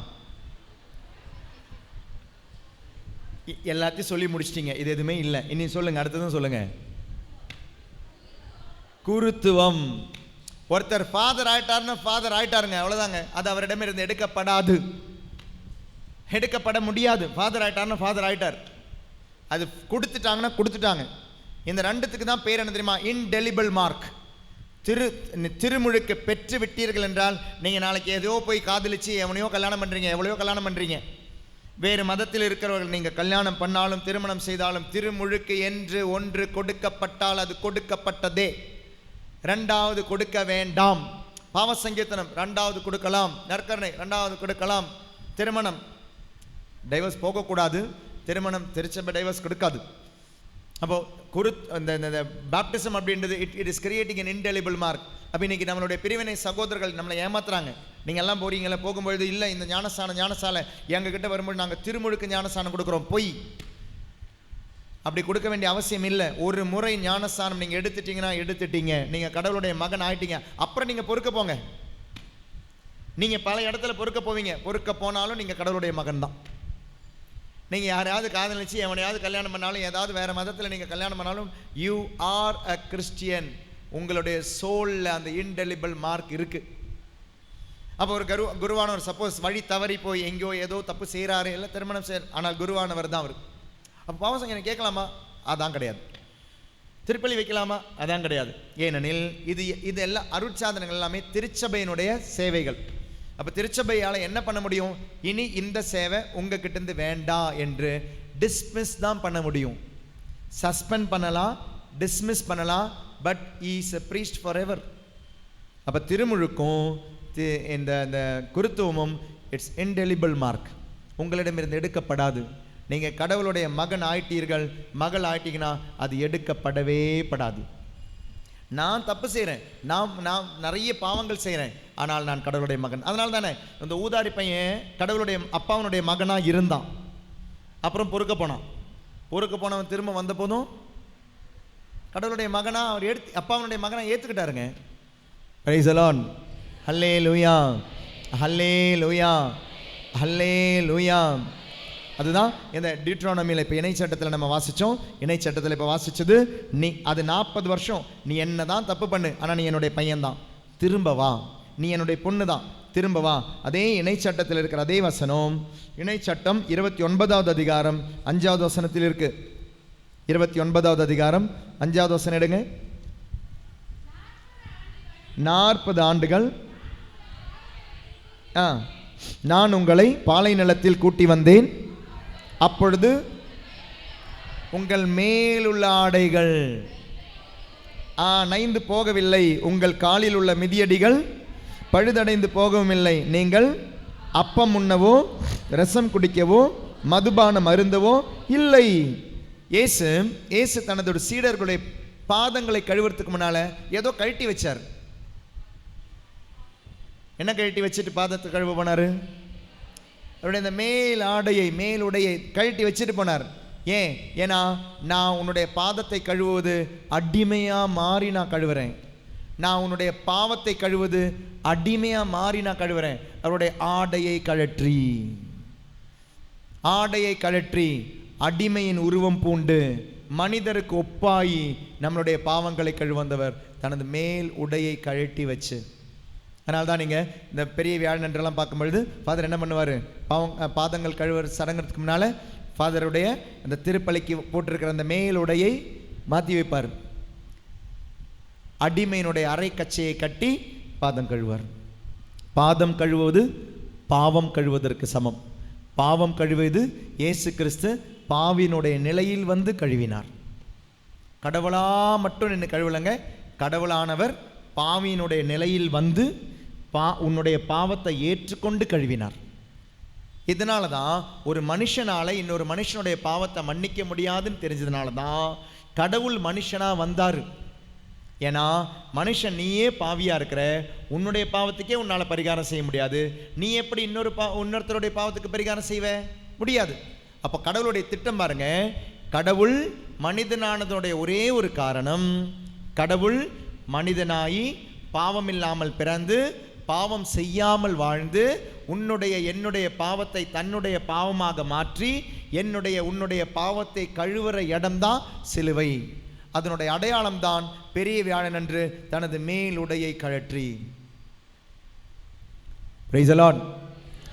எல்லாத்தையும் சொல்லி முடிச்சிட்டீங்க, இது எதுவுமே இல்லை. இனி சொல்லுங்க, அடுத்ததும் சொல்லுங்க. குருத்துவம். ஒருத்தர் ஃபாதர் ஆயிட்டாருன்னா ஃபாதர் ஆயிட்டாருங்க, அவ்வளோதாங்க. அது அவரிடமிருந்து எடுக்கப்படாது, எடுக்கப்பட முடியாது. ஃபாதர் ஆயிட்டாருன்னா ஃபாதர் ஆயிட்டார், அது கொடுத்துட்டாங்கன்னா கொடுத்துட்டாங்க. இந்த 2த்துக்கு தான் பேர் என்ன தெரியுமா? Indelible mark. திருமுழுக்கு பெற்று விட்டீர்கள் என்றால் நீங்கள் நாளைக்கு ஏதோ போய் காதலிச்சு எவனையோ கல்யாணம் பண்ணுறீங்க, எவ்வளையோ கல்யாணம் பண்ணுறீங்க. வேறு மதத்தில் இருக்கிறவர்கள் நீங்கள் கல்யாணம் பண்ணாலும் திருமணம் செய்தாலும் திருமுழுக்கு என்று ஒன்று கொடுக்கப்பட்டால் அது கொடுக்கப்பட்டதே. 2வது கொடுக்க வேண்டாம். பாவ சங்கீர்த்தனம் 2வது கொடுக்கலாம், நற்கருணை 2வது கொடுக்கலாம். திருமணம் டைவர்ஸ் போகக்கூடாது, திருமணம் திருச்சபை டைவர்ஸ் கொடுக்காது. அப்போ இந்த பாப்டிசம் அப்படின்றது it is creating an indelible mark. அப்போ இன்னைக்கு நம்மளுடைய பிரிவினை சகோதரர்கள் நம்மளை ஏமாத்துறாங்க. நீங்கள் எல்லாம் போறீங்களா, போகும்பொழுது இல்லை இந்த ஞானசாலை எங்ககிட்ட வரும்போது நாங்கள் திருமுழுக்கு ஞானசானம் கொடுக்குறோம். பொய். அப்படி கொடுக்க வேண்டிய அவசியம் இல்லை. ஒரு முறை ஞானஸ்தானம் நீங்கள் எடுத்துட்டீங்கன்னா எடுத்துட்டீங்க, நீங்கள் கடவுளுடைய மகன் ஆயிட்டீங்க. அப்புறம் நீங்கள் பொறுக்க போங்க. நீங்கள் பல இடத்துல பொறுக்க போவீங்க, பொறுக்க போனாலும் நீங்கள் கடவுளுடைய மகன் தான். நீங்கள் யாரையாவது காதலிச்சு எவனையாவது கல்யாணம் பண்ணாலும், ஏதாவது வேறு மதத்தில் நீங்கள் கல்யாணம் பண்ணாலும், யூ ஆர் அ கிறிஸ்டியன். உங்களுடைய சோலில் அந்த இன்டெலிபிள் மார்க் இருக்குது. அப்போ ஒரு குருவானவர் சப்போஸ் வழி தவறி போய் எங்கேயோ ஏதோ தப்பு செய்கிறாரு, இல்லை திருமணம் செய்ய, ஆனால் குருவானவர் தான் அவர். அப்போ பாவசங்க கேட்கலாமா? அதான் கிடையாது. திருப்பலி வைக்கலாமா? அதான் கிடையாது. ஏனெனில் இது எல்லாம் அருட்சாதனங்கள் எல்லாமே திருச்சபையினுடைய சேவைகள். அப்போ திருச்சபையால் என்ன பண்ண முடியும்? இனி இந்த சேவை உங்ககிட்டேருந்து வேண்டாம் என்று டிஸ்மிஸ் தான் பண்ண முடியும். சஸ்பெண்ட் பண்ணலாம், டிஸ்மிஸ் பண்ணலாம், but is a priest for ever. அப்போ திருமுழுக்கும் இந்த குருத்துவமும் இட்ஸ் இன்டெலிபிள் மார்க், உங்களிடமிருந்து எடுக்கப்படாது. நீங்கள் கடவுளுடைய மகன் ஆயிட்டீர்கள், மகள் ஆயிட்டீங்கன்னா அது எடுக்கப்படவே படாது. நான் தப்பு செய்கிறேன், நான் நிறைய பாவங்கள் செய்கிறேன், ஆனால் நான் கடவுளுடைய மகன். அதனால தானே இந்த ஊதாரி பையன் கடவுளுடைய அப்பாவனுடைய மகனாக இருந்தான். அப்புறம் பொறுக்க போனவன் திரும்ப வந்த போதும் கடவுளுடைய மகனாக அவர் அப்பாவனுடைய மகனாக ஏற்றுக்கிட்டாருங்க. Price the lord. Hallelujah, hallelujah, ஹல்லேலூயா. அதுதான் இந்த டியூட்ரானமியில் இப்போ இணை சட்டத்தில் நம்ம வாசித்தோம். இணை சட்டத்தில் இப்போ வாசித்தது, நீ அது 40 வருஷம் நீ என்ன தான் தப்பு பண்ணு, ஆனால் நீ என்னுடைய பையன்தான், திரும்ப வா. நீ என்னுடைய பொண்ணு தான், திரும்ப வா. அதே இணை சட்டத்தில் இருக்கிற அதே வசனம் இணை சட்டம் 29வது அதிகாரம் 5வது வசனத்தில் இருக்கு. 29வது அதிகாரம் 5வது வசனம் எடுங்க. 40 ஆண்டுகள் நான் உங்களை பாலை நிலத்தில் கூட்டி வந்தேன், அப்பொழுது உங்கள் மேலுள்ள ஆடைகள் நைந்து போகவில்லை, உங்கள் காலில் உள்ள மிதியடிகள் பழுதடைந்து போகவும் இல்லை. நீங்கள் அப்பம் உண்ணவோ ரசம் குடிக்கவோ மதுபானம் அருந்தவோ இல்லை. இயேசு தனது சீடர்களுடைய பாதங்களை கழுவுறதுக்கு முன்னால ஏதோ கழட்டி வச்சார். என்ன கழட்டி வச்சுட்டு பாதத்தை கழுவ போனார்? அவருடைய இந்த மேலுடையை கழட்டி வச்சுட்டு போனார். ஏன்னா நான் உன்னுடைய பாதத்தை கழுவுவது அடிமையாக மாறி நான் கழுவுறேன். நான் உன்னுடைய பாவத்தை கழுவுவது அடிமையாக மாறி நான் கழுவுறேன். அவருடைய ஆடையை கழற்றி அடிமையின் உருவம் பூண்டு மனிதருக்கு ஒப்பாயி நம்மளுடைய பாவங்களை கழுவந்தவர் தனது மேல் உடையை கழட்டி வச்சு. அதனால தான் நீங்கள் இந்த பெரிய வியாழன் என்றெல்லாம் பார்க்கும்பொழுது ஃபாதர் என்ன பண்ணுவார்? பாதங்கள் கழுவுற சடங்குறதுக்கு முன்னால் ஃபாதருடைய அந்த திருப்பலிக்கு போட்டிருக்கிற அந்த மேல் உடையை மாற்றி வைப்பார். அடிமையினுடைய அரை கச்சையை கட்டி பாதம் கழுவார். பாதம் கழுவுவது பாவம் கழுவதற்கு சமம். பாவம் கழுவுவது இயேசு கிறிஸ்து பாவினுடைய நிலையில் வந்து கழுவினார். கடவுளா மட்டும் நின்று கழுவலைங்க, கடவுளானவர் பாவியினுடைய நிலையில் வந்து உன்னுடைய பாவத்தை ஏற்றுக்கொண்டு கழுவினார். இதனால தான் ஒரு மனுஷனால இன்னொரு மனுஷனுடைய பாவத்தை மன்னிக்க முடியாதுன்னு தெரிஞ்சதுனால தான் கடவுள் மனுஷனாக வந்தார். ஏன்னா மனுஷன் நீயே பாவியாக இருக்கிற, உன்னுடைய பாவத்துக்கே உன்னால் பரிகாரம் செய்ய முடியாது. நீ எப்படி இன்னொருத்தருடைய பாவத்துக்கு பரிகாரம் செய்வ முடியாது. அப்போ கடவுளுடைய திட்டம் பாருங்க. கடவுள் மனிதனானதனுடைய ஒரே ஒரு காரணம், கடவுள் மனிதனாகி பாவம் இல்லாமல் பிறந்து பாவம் செய்யாமல் வாழ்ந்து என்னுடைய பாவத்தை தன்னுடைய பாவமாக மாற்றி உன்னுடைய பாவத்தை கழுவுற இடம்தான் சிலுவை. அதனுடைய அடையாளம் தான் பெரிய வியாழன் என்று தனது மேல் உடையை கழற்றி. Praise the lord.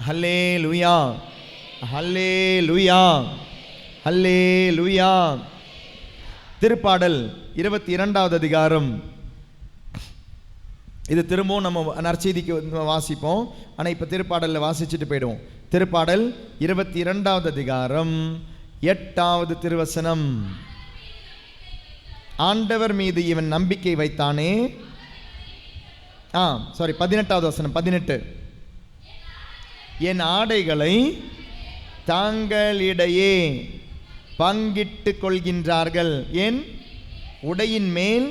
Hallelujah, hallelujah, hallelujah. திருப்பாடல் 22வது அதிகாரம். இது திரும்பவும் நம்ம நற்செய்திக்கு வாசிப்போம், ஆனால் இப்போ திருப்பாடலில் வாசிச்சுட்டு போயிடுவோம். திருப்பாடல் 22வது அதிகாரம் 8வது திருவசனம். ஆண்டவர் மீது இவன் நம்பிக்கை வைத்தானே. 18வது வசனம். 18. என் ஆடைகளை தாங்களிடையே பங்கிட்டு கொள்கின்றார்கள், என் உடையின் மேல்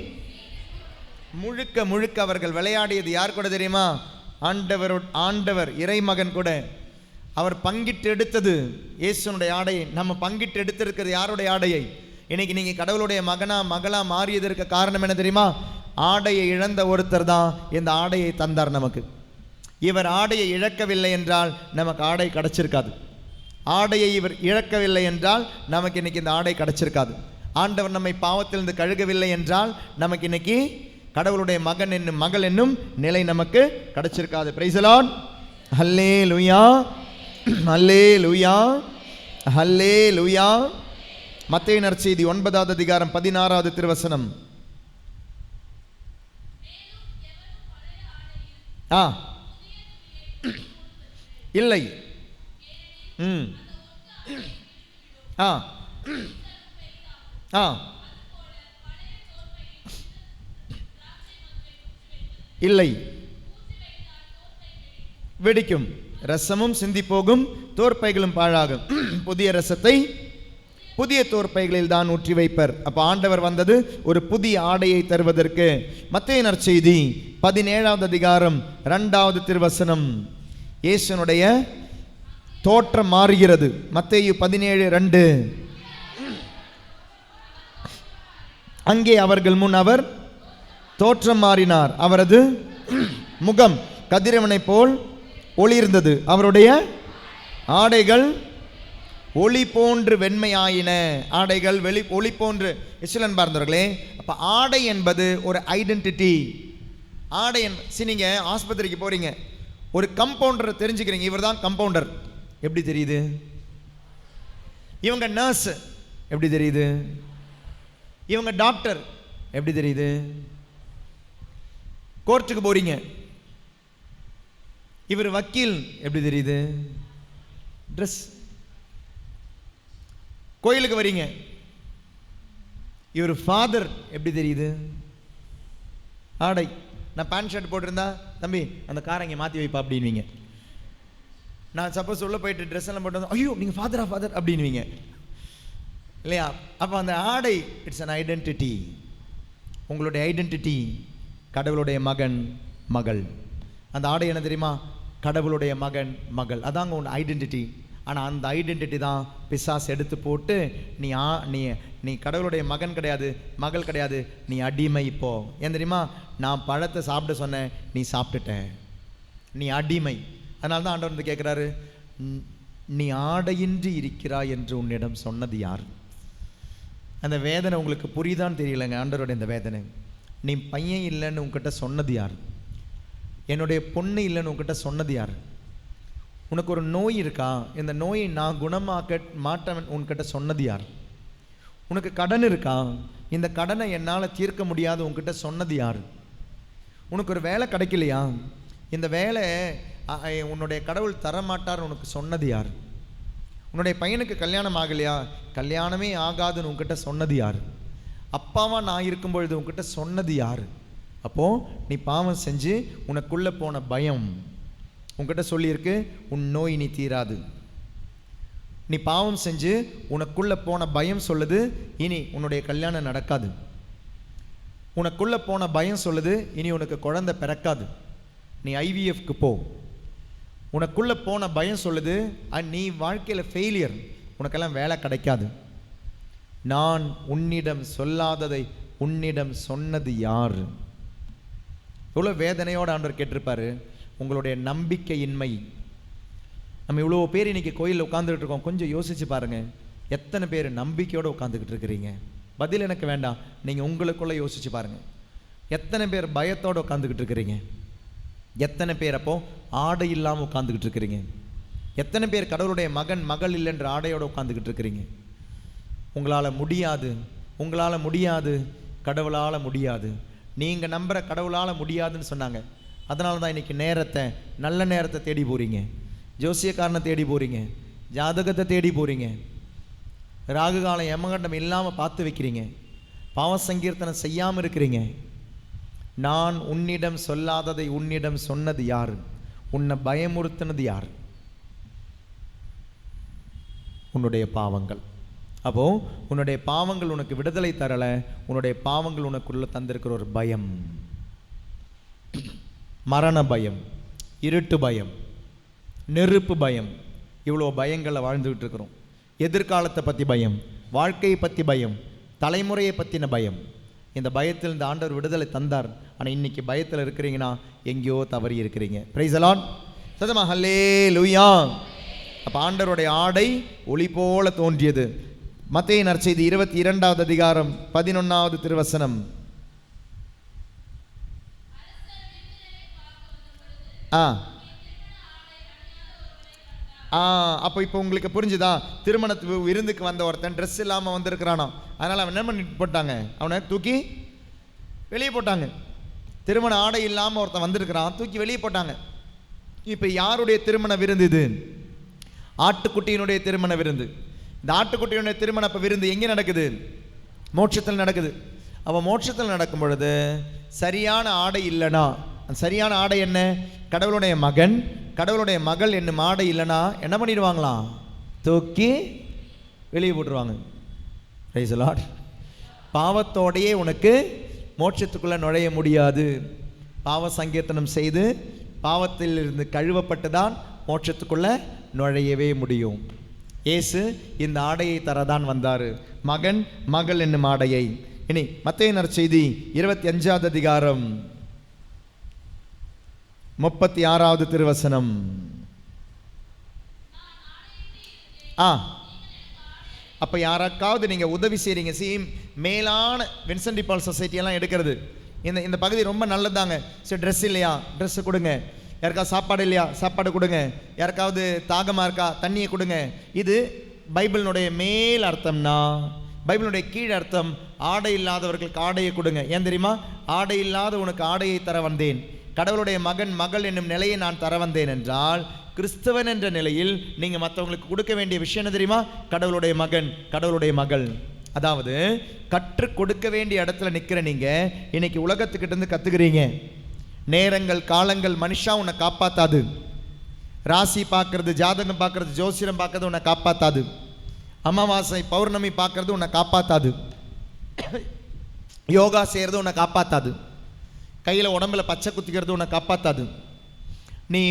முழுக்க அவர்கள் விளையாடியது யார் கூட தெரியுமா? ஆண்டவர் இறைமகன் கூட. அவர் பங்கிட்டு எடுத்தது இயேசுனுடைய ஆடையை. நம்ம பங்கிட்டு எடுத்திருக்கிறது யாருடைய ஆடையை? இன்னைக்கு நீங்கள் கடவுளுடைய மகளா மாறியதற்கு காரணம் என்ன தெரியுமா? ஆடையை இழந்த ஒருத்தர் தான் இந்த ஆடையை தந்தார் நமக்கு. இவர் ஆடையை இழக்கவில்லை என்றால் நமக்கு ஆடை கிடைச்சிருக்காது. ஆடையை இவர் இழக்கவில்லை என்றால் நமக்கு இன்னைக்கு இந்த ஆடை கிடைச்சிருக்காது. ஆண்டவர் நம்மை பாவத்திலிருந்து கழுகவில்லை என்றால் நமக்கு இன்னைக்கு கடவுளுடைய மகன் என்னும் மகள் என்னும் நிலை நமக்கு கிடைச்சிருக்காது. Price the lord. Hallelujah, hallelujah, ஹல்லேலூயா. மத்தேயு நற்செய்தி 9வது அதிகாரம் 16வது திருவசனம். இல்லை. இல்லை, வெடிக்கும், ரசமும் சிந்தி போகும், தோற்பைகளும் பாழாகும். புதிய ரசத்தை புதிய தோற்பைகளில் தான் ஊற்றி வைப்பர். அப்ப ஆண்டவர் வந்தது ஒரு புதிய ஆடையை தருவதற்கு. மத்தேயு நற்செய்தி 17வது அதிகாரம் 2வது திருவசனம். இயேசுனுடைய தோற்றம் மாறுகிறது. மத்தேயு 17:2. அங்கே அவர்கள் முன் அவர் தோற்றம் மாறினார். அவரது முகம் கதிரவனை போல் ஒளிர்ந்தது. அவருடைய ஆடைகள் ஒளி போன்று வெண்மையாயின. ஆடைகள் ஒளி போன்று. இஸ்ரவேல் பார்ந்தவர்களே, அப்ப ஆடை என்பது ஒரு ஐடென்டிட்டி. ஆடை நீங்க ஆஸ்பத்திரிக்கு போறீங்க, ஒரு கம்பவுண்டரை தெரிஞ்சுக்கிறீங்க, இவர் தான் கம்பவுண்டர். எப்படி தெரியுது? இவங்க நர்ஸ் எப்படி தெரியுது? இவங்க டாக்டர் எப்படி தெரியுது? கோர்ட்டுக்கு போறீங்க, இவர் வக்கீல் எப்படி தெரியுது? ட்ரெஸ். கோயிலுக்கு வரீங்க, இவர் ஃபாதர் எப்படி தெரியுது? ஆடை. நான் பேண்ட் ஷர்ட் போட்டிருந்தா, தம்பி அந்த காரை இங்கே மாற்றி வைப்பா அப்படின்வீங்க. நான் சப்போஸ் உள்ள போயிட்டு ட்ரெஸ் எல்லாம் போட்டு வந்தா, ஐயோ நீங்கள் ஃபாதரா ஃபாதர் அப்படின்வீங்க இல்லையா? அப்போ அந்த ஆடை இட்ஸ் அன் ஐடென்டிட்டி. உங்களுடைய ஐடென்டிட்டி கடவுளுடைய மகன் மகள். அந்த ஆடை என்ன தெரியுமா? கடவுளுடைய மகன் மகள். அதாங்க உன் ஐடென்டிட்டி. ஆனால் அந்த ஐடென்டிட்டி தான் பிசாசு எடுத்து போட்டு நீ நீ கடவுளுடைய மகன் கிடையாது, மகள் கிடையாது, நீ அடிமை. இப்போ ஏன் தெரியுமா? நான் பழத்தை சாப்பிட சொன்னேன், நீ சாப்பிட்டுட்ட, நீ அடிமை. அதனால தான் ஆண்டவர் வந்து கேட்குறாரு, நீ ஆடையின்றி இருக்கிறாய் என்று உன்னிடம் சொன்னது யார்? அந்த வேதனை உங்களுக்கு புரியுதான்னு தெரியலங்க. ஆண்டவருடைய இந்த வேதனை. நீ பையன் இல்லைன்னு உங்ககிட்ட சொன்னது யார்? என்னுடைய பொண்ணு இல்லைன்னு உங்ககிட்ட சொன்னது யார்? உனக்கு ஒரு நோய் இருக்கா, இந்த நோயை நான் குணமாக்க மாட்டேன் உன்கிட்ட சொன்னது யார்? உனக்கு கடன் இருக்கா, இந்த கடனை என்னால் தீர்க்க முடியாது உன்கிட்ட சொன்னது யார்? உனக்கு ஒரு வேலை கிடைக்கலையா, இந்த வேலை உன்னுடைய கடவுள் தரமாட்டார் உனக்கு சொன்னது யார்? உன்னுடைய பையனுக்கு கல்யாணம் ஆகலையா, கல்யாணமே ஆகாதுன்னு உன்கிட்ட சொன்னது யார்? அப்பாவா நான் இருக்கும் பொழுது உன்கிட்ட சொன்னது யார்? அப்போது நீ பாவம் செஞ்சு உனக்குள்ளே போன பயம் உன்கிட்ட சொல்லியிருக்கு, உன் நோய் நீ தீராது. நீ பாவம் செஞ்சு உனக்குள்ளே போன பயம் சொல்லுது, இனி உன்னுடைய கல்யாணம் நடக்காது. உனக்குள்ளே போன பயம் சொல்லுது, இனி உனக்கு குழந்தை பிறக்காது, நீ ஐவிஎஃப்க்கு போ. உனக்குள்ளே போன பயம் சொல்லுது, நீ வாழ்க்கையில் ஃபெயிலியர், உனக்கெல்லாம் வேலை கிடைக்காது. நான் உன்னிடம் சொல்லாததை உன்னிடம் சொன்னது யார்? எவ்வளோ வேதனையோடு ஆண்டவர் கேட்டிருப்பாரு. உங்களுடைய நம்பிக்கையின்மை. நம்ம இவ்வளோ பேர் இன்றைக்கி கோயிலில் உட்காந்துக்கிட்டு இருக்கோம். கொஞ்சம் யோசிச்சு பாருங்கள், எத்தனை பேர் நம்பிக்கையோடு உட்காந்துக்கிட்டு இருக்கிறீங்க? பதில் எனக்கு வேண்டாம், நீங்கள் உங்களுக்குள்ளே யோசிச்சு பாருங்கள். எத்தனை பேர் பயத்தோடு உட்காந்துக்கிட்டு இருக்கிறீங்க? எத்தனை பேர் அப்போது ஆடை இல்லாமல் உட்காந்துக்கிட்டு இருக்கிறீங்க? எத்தனை பேர் கடவுளுடைய மகன் மகள் இல்லைன்ற ஆடையோடு உட்காந்துக்கிட்டு இருக்கிறீங்க? உங்களால் முடியாது, உங்களால் முடியாது, கடவுளால் முடியாது. நீங்கள் நம்புகிற கடவுளால் முடியாதுன்னு சொன்னாங்க. அதனால தான் இன்றைக்கி நேரத்தை, நல்ல நேரத்தை தேடி போகிறீங்க, ஜோசியக்காரனை தேடி போகிறீங்க, ஜாதகத்தை தேடி போகிறீங்க, ராகு காலம் யமகண்டம் இல்லாமல் பார்த்து வைக்கிறீங்க, பாவ சங்கீர்த்தனம் செய்யாமல் இருக்கிறீங்க. நான் உன்னிடம் சொல்லாததை உன்னிடம் சொன்னது யார்? உன்னை பயமுறுத்தினது யார்? உன்னுடைய பாவங்கள். அப்போது உன்னுடைய பாவங்கள் உனக்கு விடுதலை தரலை, உன்னுடைய பாவங்கள் உனக்குள்ளே தந்திருக்கிற ஒரு பயம், மரண பயம், இருட்டு பயம், நெருப்பு பயம். இவ்வளோ பயங்களை வாழ்ந்துக்கிட்டு இருக்கிறோம். எதிர்காலத்தை பற்றி பயம், வாழ்க்கையை பற்றி பயம், தலைமுறையை பற்றின பயம். இந்த பயத்தில் இந்த ஆண்டவர் விடுதலை தந்தார். ஆனால் இன்றைக்கி பயத்தில் இருக்கிறீங்கன்னா எங்கேயோ தவறி இருக்கிறீங்க. Price the Lord. சத்தமா ஹல்லேலூயா, அப்ப ஆண்டவருடைய ஆடை ஒளி போல தோன்றியது. மத்தேயு நற்செய்தி 22வது அதிகாரம் 11வது திருவசனம். அப்போ இப்போ உங்களுக்கு புரிஞ்சுதா? திருமணத்து விருந்துக்கு வந்த ஒருத்தன் ட்ரெஸ் இல்லாமல் வந்திருக்கிறானா, அதனால் அவன் என்ன பண்ணிட்டு போட்டாங்க, அவனை தூக்கி வெளியே போட்டாங்க. திருமண ஆடை இல்லாமல் ஒருத்தன் வந்திருக்கிறான், தூக்கி வெளியே போட்டாங்க. இப்போ யாருடைய திருமண விருந்து இது? ஆட்டுக்குட்டியினுடைய திருமண விருந்து. இந்த ஆட்டுக்குட்டியினுடைய திருமண விருந்து எங்கே நடக்குது? மோட்சத்தில் நடக்குது. அப்போ மோட்சத்தில் நடக்கும் பொழுது சரியான ஆடை இல்லைனா, சரியான ஆடை என்ன? கடவுளுடைய மகன் கடவுளுடைய மகள் என்னும் ஆடை இல்லைனா என்ன பண்ணிடுவாங்களாம்? தூக்கி வெளியே போட்டுருவாங்க. Price the Lord. பாவத்தோடையே உனக்கு மோட்சத்துக்குள்ளே நுழைய முடியாது. பாவ சங்கீர்த்தனம் செய்து பாவத்தில் இருந்து கழுவப்பட்டு தான் மோட்சத்துக்குள்ளே நுழையவே முடியும். இயேசு இந்த ஆடையை தரதான் வந்தார், மகன் மகள் என்னும் ஆடையை. இனி மத்தேயு நற்செய்தி 25வது அதிகாரம் 36வது திருவசனம். அப்போ யாராக்காவது நீங்கள் உதவி செய்கிறீங்க, மேலான வின்சென்ட் டி பால் சொசைட்டியெல்லாம் எடுக்கிறது. இந்த பகுதி ரொம்ப நல்லதாங்க. சரி, ட்ரெஸ் இல்லையா, ட்ரெஸ்ஸு கொடுங்க. யாருக்காவது சாப்பாடு இல்லையா, சாப்பாடு கொடுங்க. யாருக்காவது தாகமாக இருக்கா, தண்ணியை கொடுங்க. இது பைபிளினுடைய மேல் அர்த்தம்னா, பைபிளுடைய கீழ் அர்த்தம் ஆடை இல்லாதவர்களுக்கு ஆடையை கொடுங்க. ஏன் தெரியுமா? ஆடை இல்லாத உனக்கு ஆடையை தர வந்தேன். கடவுளுடைய மகன் மகள் என்னும் நிலையை நான் தர வந்தேன் என்றால், கிறிஸ்தவன் என்ற நிலையில் நீங்கள் மற்றவங்களுக்கு கொடுக்க வேண்டிய விஷயம் என்ன தெரியுமா? கடவுளுடைய மகன் கடவுளுடைய மகள். அதாவது கற்றுக் கொடுக்க வேண்டிய இடத்துல நிற்கிற நீங்கள் இன்னைக்கு உலகத்துக்கிட்ட இருந்து கற்றுக்கிறீங்க. நேரங்கள் காலங்கள் மனுஷா உன்னை காப்பாற்றாது. ராசி பார்க்கறது, ஜாதகம் பார்க்கறது, ஜோசியம் பார்க்கறது உன்னை காப்பாற்றாது. அமாவாசை பௌர்ணமி பார்க்கறது உன்னை காப்பாற்றாது. யோகா செய்கிறது உன்னை காப்பாற்றாது. கையில் உடம்பில் பச்சை குத்திக்கிறது உன்னை காப்பாற்றாது. நீ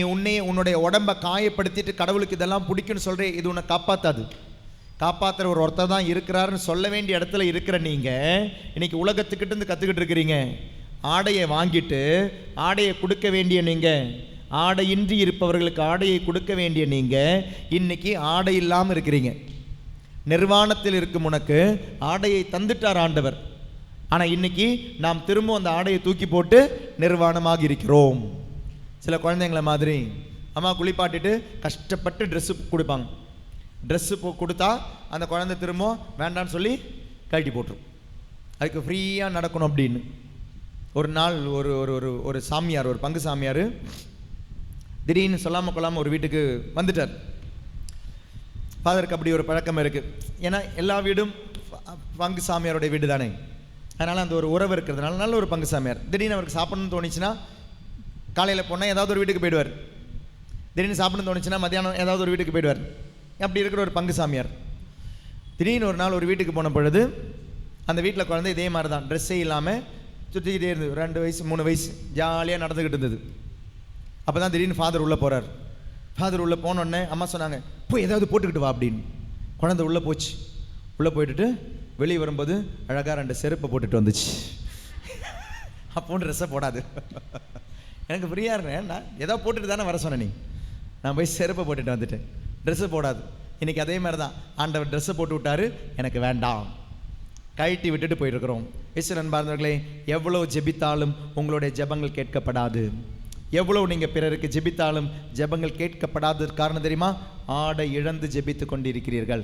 உன்னுடைய உடம்பை காயப்படுத்திட்டு கடவுளுக்கு இதெல்லாம் பிடிக்குன்னு சொல்கிறே, இது உன்னை காப்பாற்றாது. காப்பாற்றுற ஒருத்தர் தான் இருக்கிறாருன்னு சொல்ல வேண்டிய இடத்துல இருக்கிற நீங்கள் இன்னைக்கு உலகத்துக்கிட்ட இருந்து கற்றுக்கிட்டு இருக்கிறீங்க. ஆடையை வாங்கிட்டு ஆடையை கொடுக்க வேண்டிய நீங்கள், ஆடையின்றி இருப்பவர்களுக்கு ஆடையை கொடுக்க வேண்டிய நீங்கள் இன்னைக்கு ஆடை இல்லாமல் இருக்கிறீங்க. நிர்வாணத்தில் இருக்கும் உனக்கு ஆடையை தந்துட்டார் ஆண்டவர். ஆனால் இன்னைக்கு நாம் திரும்ப அந்த ஆடையை தூக்கி போட்டு நிர்வாணமாக இருக்கிறோம். சில குழந்தைங்கள மாதிரி அம்மா குளிப்பாட்டிட்டு கஷ்டப்பட்டு ட்ரெஸ்ஸு கொடுப்பாங்க. ட்ரெஸ்ஸு கொடுத்தா அந்த குழந்தை திரும்ப வேண்டான்னு சொல்லி கழட்டி போட்டுரும். அதுக்கு ஃப்ரீயாக நடக்கணும் அப்படின்னு. ஒரு நாள் ஒரு ஒரு ஒரு சாமியார், ஒரு பங்கு சாமியார் திடீர்னு சொல்லாமல் கொள்ளாமல் ஒரு வீட்டுக்கு வந்துட்டார். ஃபாதருக்கு அப்படி ஒரு பழக்கம் இருக்குது. ஏன்னா எல்லா வீடும் பங்கு சாமியாருடைய வீடு தானே, அதனால் அந்த ஒரு உறவு இருக்கிறதுனால நல்ல ஒரு பங்கு சாமியார். திடீர்னு அவருக்கு சாப்பிடணும்னு தோணுச்சுன்னா காலையில் போனால் ஏதாவது ஒரு வீட்டுக்கு போயிடுவார். திடீர்னு சாப்பிடணும்னு தோணுச்சுன்னா மத்தியானம் ஏதாவது ஒரு வீட்டுக்கு போயிடுவார். அப்படி இருக்கிற ஒரு பங்கு சாமியார் திடீர்னு ஒரு நாள் ஒரு வீட்டுக்கு போன பொழுது அந்த வீட்டில் குழந்தை இதே மாதிரி தான் ட்ரெஸ்ஸே இல்லாமல் சுற்றிக்கிட்டே இருந்தது. 2 வயசு 3 வயசு ஜாலியாக நடந்துக்கிட்டு இருந்தது. அப்போ தான் திடீர்னு ஃபாதர் உள்ளே போகிறார். ஃபாதர் உள்ளே போனோடனே அம்மா சொன்னாங்க, போய் ஏதாவது போட்டுக்கிட்டு வா அப்படின்னு. குழந்தை உள்ளே போச்சு. உள்ளே போயிட்டுட்டு வெளியே வரும்போது அழகாக 2 செருப்பை போட்டுட்டு வந்துச்சு. அப்போன்னு ட்ரெஸ்ஸை போடாது. எனக்கு ஃப்ரீயாக இருந்தேன், நான் ஏதோ போட்டுட்டு தானே வர சொன்னேன். நான் போய் செருப்பை போட்டுட்டு வந்துட்டேன், ட்ரெஸ்ஸு போடாது. இன்றைக்கி அதே மாதிரி தான் ஆண்டவர் ட்ரெஸ்ஸை போட்டு விட்டார், எனக்கு வேண்டாம், கழட்டி விட்டுட்டு போயிருக்கிறோம். இயேசு நண்பர்களே, எவ்வளோ ஜெபித்தாலும் உங்களுடைய ஜெபங்கள் கேட்கப்படாது. எவ்வளோ நீங்கள் பிறருக்கு ஜெபித்தாலும் ஜெபங்கள் கேட்கப்படாதது காரணம் தெரியுமா? ஆடை இழந்து ஜெபித்து கொண்டிருக்கிறீர்கள்,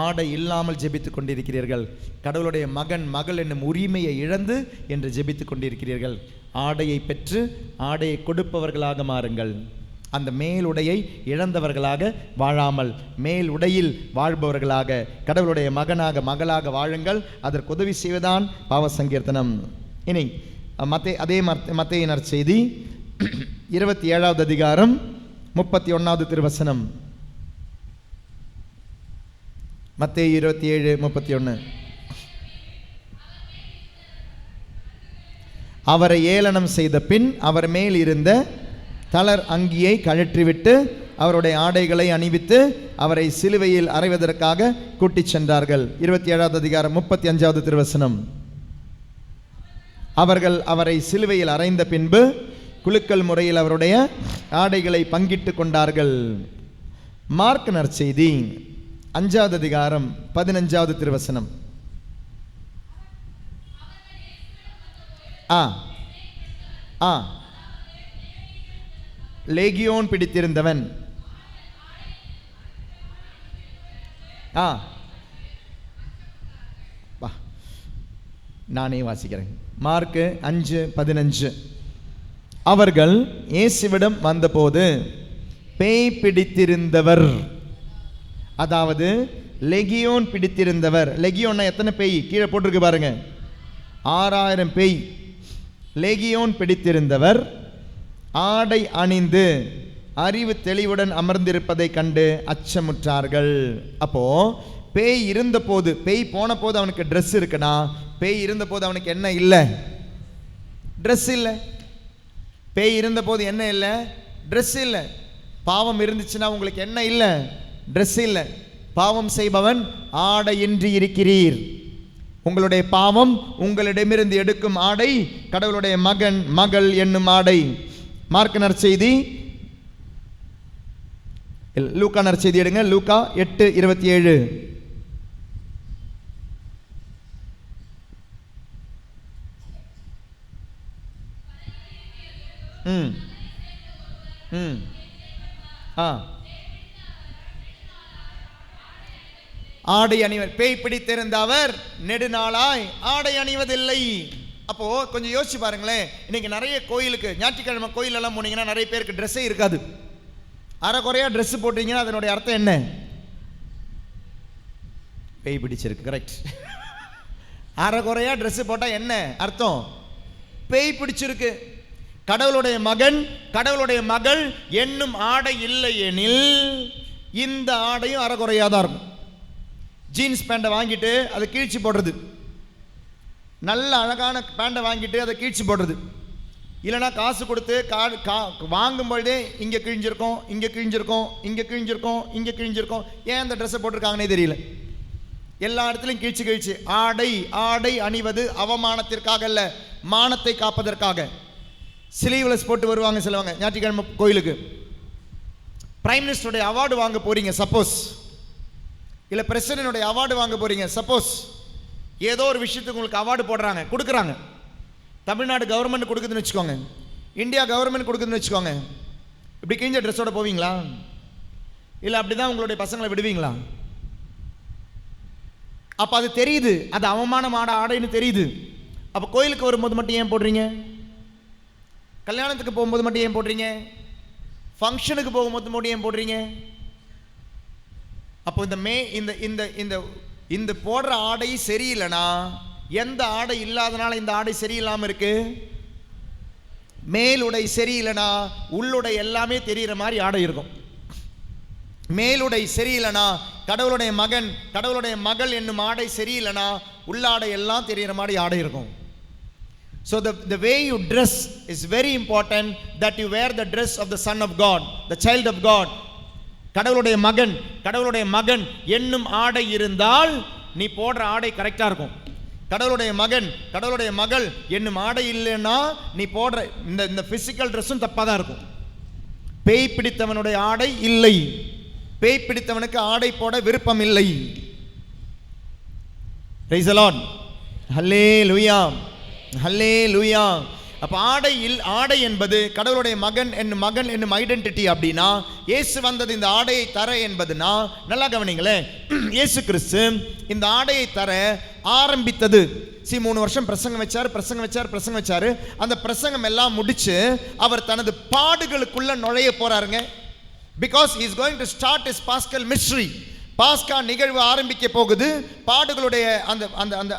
ஆடை இல்லாமல் ஜெபித்து கொண்டிருக்கிறீர்கள். கடவுளுடைய மகன் மகள் என்னும் உரிமையை இழந்து என்று ஜெபித்து கொண்டிருக்கிறீர்கள். ஆடையை பெற்று ஆடையை கொடுப்பவர்களாக மாறுங்கள். அந்த மேலுடையை இழந்தவர்களாக வாழாமல் மேல் உடையில் வாழ்பவர்களாக கடவுளுடைய மகனாக மகளாக வாழுங்கள். அதற்கு உதவி செய்வதான் பாவ சங்கீர்த்தனம். இனி அதே மத்தேயு நற்செய்தி 27வது அதிகாரம் 31வது திருவசனம். மத்தேயு 27:31. அவரை ஏளனம் செய்த பின் அவர் மேல் இருந்த தளர் அங்கியை கழற்றிவிட்டு அவருடைய ஆடைகளை அணிவித்து அவரை சிலுவையில் அறைவதற்காக கூட்டிச் சென்றார்கள். 27வது அதிகாரம் 35வது திருவசனம். அவர்கள் அவரை சிலுவையில் அறைந்த பின்பு குலுக்கல் முறையில் அவருடைய ஆடைகளை பங்கிட்டு கொண்டார்கள். மார்க் நற்செய்தி 5வது அதிகாரம் 15வது திருவசனம். லேகியோன் பிடித்திருந்தவன் நானே வாசிக்கிறேன். மார்க் 5:15. அவர்கள் இயேசுவிடம் வந்தபோது பேய் பிடித்திருந்தவர், அதாவது லெகியோன் பிடித்திருந்தவர். லெகியோன்னா எத்தனை பேய்? கீழே போட்டிருக்கு பாருங்க, 6000 பேய். லெகியோன் பிடித்திருந்தவர் ஆடை அணிந்து அறிவு தெளிவுடன் அமர்ந்திருப்பதை கண்டு அச்சமுற்றார்கள். அப்போ பேய் இருந்த போது, பேய் போன போது அவனுக்கு ட்ரெஸ் இருக்குன்னா, பேய் இருந்த போது அவனுக்கு என்ன இல்லை? ட்ரெஸ் இல்லை. பேய் இருந்த போது என்ன இல்லை? ட்ரெஸ் இல்லை. பாவம் இருந்துச்சுன்னா உங்களுக்கு என்ன இல்லை? ட்ரெஸ் இல்லை. பாவம் செய்பவன் ஆடையின்றி இருக்கிறீர். உங்களுடைய பாவம் உங்களிடமிருந்து எடுக்கும் ஆடை கடவுளுடைய மகன் மகள் என்னும் ஆடை. மார்க் நற்செய்தி, லூக்கா நற்செய்தி எடுங்க, லூக்கா 8:27. ஆடை அணிவர். பேய் பிடித்திருந்த அவர் நெடுநாளாய் ஆடை அணிவதில்லை. அப்போ கொஞ்சம் யோசிச்சு பாருங்களேன். இன்னைக்கு நிறைய கோயிலுக்கு, ஞாயிற்றுக்கிழமை கோயிலெல்லாம் போனீங்கன்னா நிறைய பேருக்கு ட்ரெஸ்ஸே இருக்காது. அரைக்குறையா ட்ரெஸ் போட்டீங்கன்னா அதனுடைய அர்த்தம் என்ன? பேய் பிடிச்சிருக்கு. கரெக்ட். அரைக்குறையா ட்ரெஸ் போட்டால் என்ன அர்த்தம்? பேய் பிடிச்சிருக்கு. கடவுளுடைய மகன் கடவுளுடைய மகள் என்னும் ஆடை இல்லை எனில் இந்த ஆடையும் அரைக்குறையாக தான் இருக்கும். ஜீன்ஸ் பேண்டை வாங்கிட்டு அதை கீழ்ச்சி போடுறது, நல்ல அழகான பேண்டை வாங்கிட்டு அதை கீழ்ச்சி போடுறது, இல்லைனா காசு கொடுத்து வாங்கும்பொழுதே இங்கே கிழிஞ்சிருக்கோம், இங்கே கிழிஞ்சிருக்கோம், இங்கே கிழிஞ்சிருக்கோம், இங்கே கிழிஞ்சிருக்கோம். ஏன் அந்த ட்ரெஸ்ஸை போட்டிருக்காங்கன்னே தெரியல. எல்லா இடத்துலையும் கீழ்ச்சி. ஆடை ஆடை அணிவது அவமானத்திற்காக அல்ல, மானத்தை காப்பதற்காக. ஸ்லீவ்லெஸ் போட்டு வருவாங்க சிலவங்க ஞாயிற்றுக்கிழமை கோயிலுக்கு. பிரைம் மினிஸ்டருடைய அவார்டு வாங்க போறீங்க சப்போஸ், இல்லை பிரசிடென்டோடைய அவார்டு வாங்க போறீங்க சப்போஸ், ஏதோ ஒரு விஷயத்துக்கு உங்களுக்கு அவார்டு போடுறாங்க, கொடுக்குறாங்க. தமிழ்நாடு கவர்மெண்ட் கொடுக்குதுன்னு வச்சுக்கோங்க, இந்தியா கவர்மெண்ட் கொடுக்குதுன்னு வச்சுக்கோங்க. இப்படி கிழிஞ்ச ட்ரெஸ்ஸோட போவீங்களா? இல்லை அப்படிதான் உங்களுடைய பசங்களை விடுவீங்களா? அப்போ அது தெரியுது, அது அவமானமான ஆடைன்னு தெரியுது. அப்போ கோயிலுக்கு வரும்போது மட்டும் ஏன் போடுறீங்க? கல்யாணத்துக்கு போகும்போது மட்டும் ஏன் போடுறீங்க? ஃபங்க்ஷனுக்கு போகும்போது மட்டும் ஏன் போடுறீங்க? அப்போ இந்த போடுற ஆடை சரியில்லைனா, எந்த ஆடை இல்லாதனால இந்த ஆடை சரியில்லாமல் இருக்கு? மேலுடை சரியில்லைனா உள்ளுடை எல்லாமே தெரிகிற மாதிரி ஆடை இருக்கும். மேலுடை சரியில்லைனா, கடவுளுடைய மகன் கடவுளுடைய மகள் என்னும் ஆடை சரியில்லைனா உள்ளாடை எல்லாம் தெரிகிற மாதிரி ஆடை இருக்கும். So the way you dress is very important, that you wear the dress of the Son of God, the child of God. கடவுளுடைய மகன் என்னும் ஆடை இருந்தால் நீ போடுற ஆடை கரெக்டாக இருக்கும். கடவுளுடைய மகன் கடவுளுடைய மகள் என்னும் ஆடை இல்லைன்னா நீ போடுற இந்த பிசிக்கல் ட்ரெஸ்ஸும் தப்பாக தான் இருக்கும். பேய் பிடித்தவனுடைய ஆடை இல்லை, பேய் பிடித்தவனுக்கு ஆடை போட விருப்பம் இல்லை. Praise the Lord. Hallelujah. Hallelujah. அப்போ ஆடை என்பது கடவுளுடைய மகன் என்னும் ஐடென்டிட்டி. அப்படின்னா இயேசு வந்தது இந்த ஆடையை தர என்பதுனா, நல்லா கவனிங்களேன், இயேசு கிறிஸ்து இந்த ஆடையை தர ஆரம்பித்தது 3 வருஷம் பிரசங்கம் வச்சாரு. அந்த பிரசங்கம் எல்லாம் முடிச்சு அவர் தனது பாடுகளுக்குள்ள நுழைய போறாருங்க. Because he is going to start his paschal mystery. பாஸ்கா நிகழ்வு ஆரம்பிக்க போகுது. பாடுகளுடைய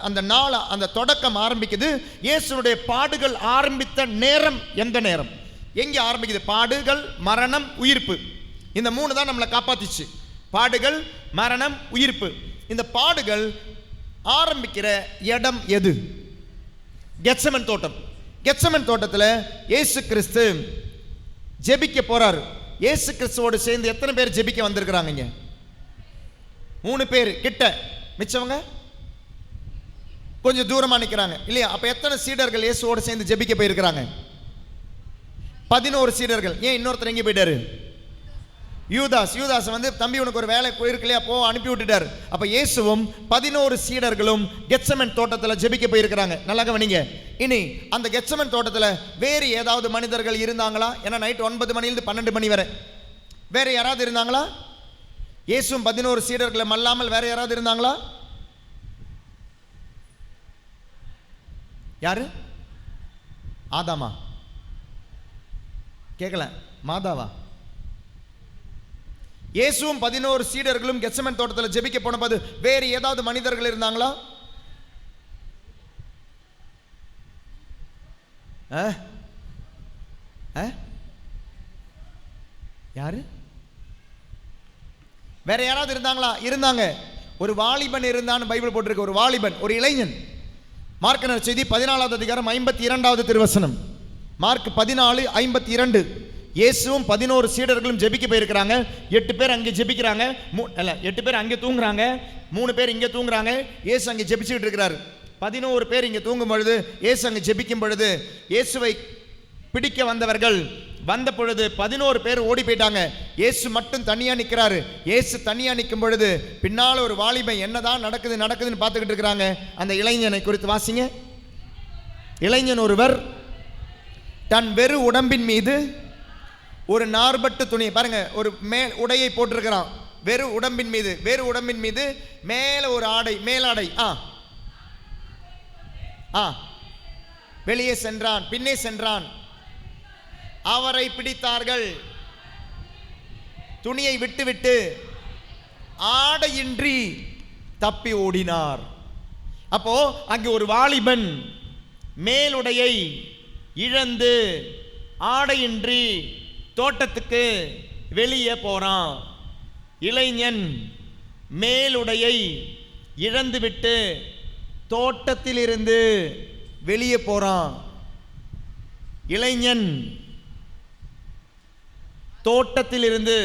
அந்த நாள், அந்த தொடக்கம் ஆரம்பிக்குது. இயேசுடைய பாடுகள் ஆரம்பித்த நேரம் எந்த நேரம்? எங்கே ஆரம்பிக்குது? பாடுகள், மரணம், உயிர்ப்பு. இந்த 3 தான் நம்மளை காப்பாத்திச்சு. பாடுகள், மரணம், உயிர்ப்பு. இந்த பாடுகள் ஆரம்பிக்கிற இடம் எது? கெத்செமன் தோட்டம். கெத்செமன் தோட்டத்தில் இயேசு கிறிஸ்து ஜெபிக்க போறாரு. இயேசு கிறிஸ்துவோடு சேர்ந்து எத்தனை பேர் ஜெபிக்க வந்திருக்கிறாங்க? 3 பேர் கிட்ட, மிச்சவங்க கொஞ்சம் தூரமா நிற்கிறாங்க இல்லையா? அப்ப எத்தனை சீடர்கள் இயேசுவோடு சேர்ந்து ஜெபிக்க போயிருக்கிறாங்க? 11 சீடர்கள். ஏன் இன்னொருத்தர் எங்கே போயிட்டாரு? யூதாஸ் வந்து தம்பி உனக்கு ஒரு வேலை இருக்கு இல்லையா, போ அனுப்பி விட்டுட்டார். அப்ப இயேசுவும் 11 சீடர்களும் கெத்சமன் தோட்டத்தில் ஜெபிக்க போயிருக்கிறாங்க. நல்லா கவனிங்க. இனி அந்த கெத்சமன் தோட்டத்தில் வேறு ஏதாவது மனிதர்கள் இருந்தாங்களா? ஏன்னா நைட் 9 மணிலிருந்து 12 மணி வரை வேற யாராவது இருந்தாங்களா? இயேசுவும் 11 சீடர்களும் அல்லாமல் வேற யாராவது இருந்தாங்களா? யாரு? ஆதாமா? கேட்கல. மாதாவா? இயேசுவும் 11 சீடர்களும் கெத்சமன் தோட்டத்தில் ஜெபிக்க போனபோது வேறு ஏதாவது மனிதர்கள் இருந்தாங்களா? யாரு? வேற யாராவது இருந்தாங்களா? இருந்தாங்க. ஒரு வாலிபன் இருந்தான்னு பைபிள் போட்டிருக்கு. ஒரு வாலிபன், ஒரு இளைஞன். மார்க் செய்தி 14வது அதிகாரம் 52வது திருவசனம். மார்க் 14:52. இயேசுவும் 11 சீடர்களும் ஜெபிக்க போயிருக்கிறாங்க. 8 பேர் அங்கே ஜெபிக்கிறாங்க. 8 பேர் அங்கே தூங்குறாங்க, 3 பேர் இங்கே தூங்குறாங்க. இயேசு அங்கே ஜெபிச்சுட்டு இருக்கிறார். 11 பேர் இங்கே தூங்கும் பொழுது இயேசு அங்கே ஜெபிக்கும் பொழுது இயேசுவை பிடிக்க வந்தவர்கள் வந்த பொழுது 11 பேர் ஓடி போயிட்டாங்க. இயேசு மட்டும் தனியா நிற்கிறாரு. இயேசு தனியா நிற்கும் பொழுது பின்னால் ஒரு வாலிபன் என்னதான் நடக்குதுன்னு பார்த்துக்கிட்டு இருக்கிறாங்க. அந்த இளைஞனை குறித்து வாசிங்க. இளைஞன் ஒருவர் தன் வெறு உடம்பின் மீது ஒரு நார்பட்டு துணி, பாருங்க, ஒரு மேல் உடையை போட்டிருக்கிறான். வெறு உடம்பின் மீது மேல ஒரு ஆடை, மேலாடை. வெளியே சென்றான், பின்னே சென்றான். அவரை பிடித்தார்கள். துணியை விட்டுவிட்டு ஆடையின்றி தப்பி ஓடினார். அப்போ அங்கே ஒரு வாலிபன் மேலுடையை இழந்து ஆடையின்றி தோட்டத்துக்கு வெளியே போறான். இளைஞன் மேலுடையை இழந்துவிட்டு தோட்டத்திலிருந்து வெளியே போறான். இளைஞன் தோட்டத்திலிருந்து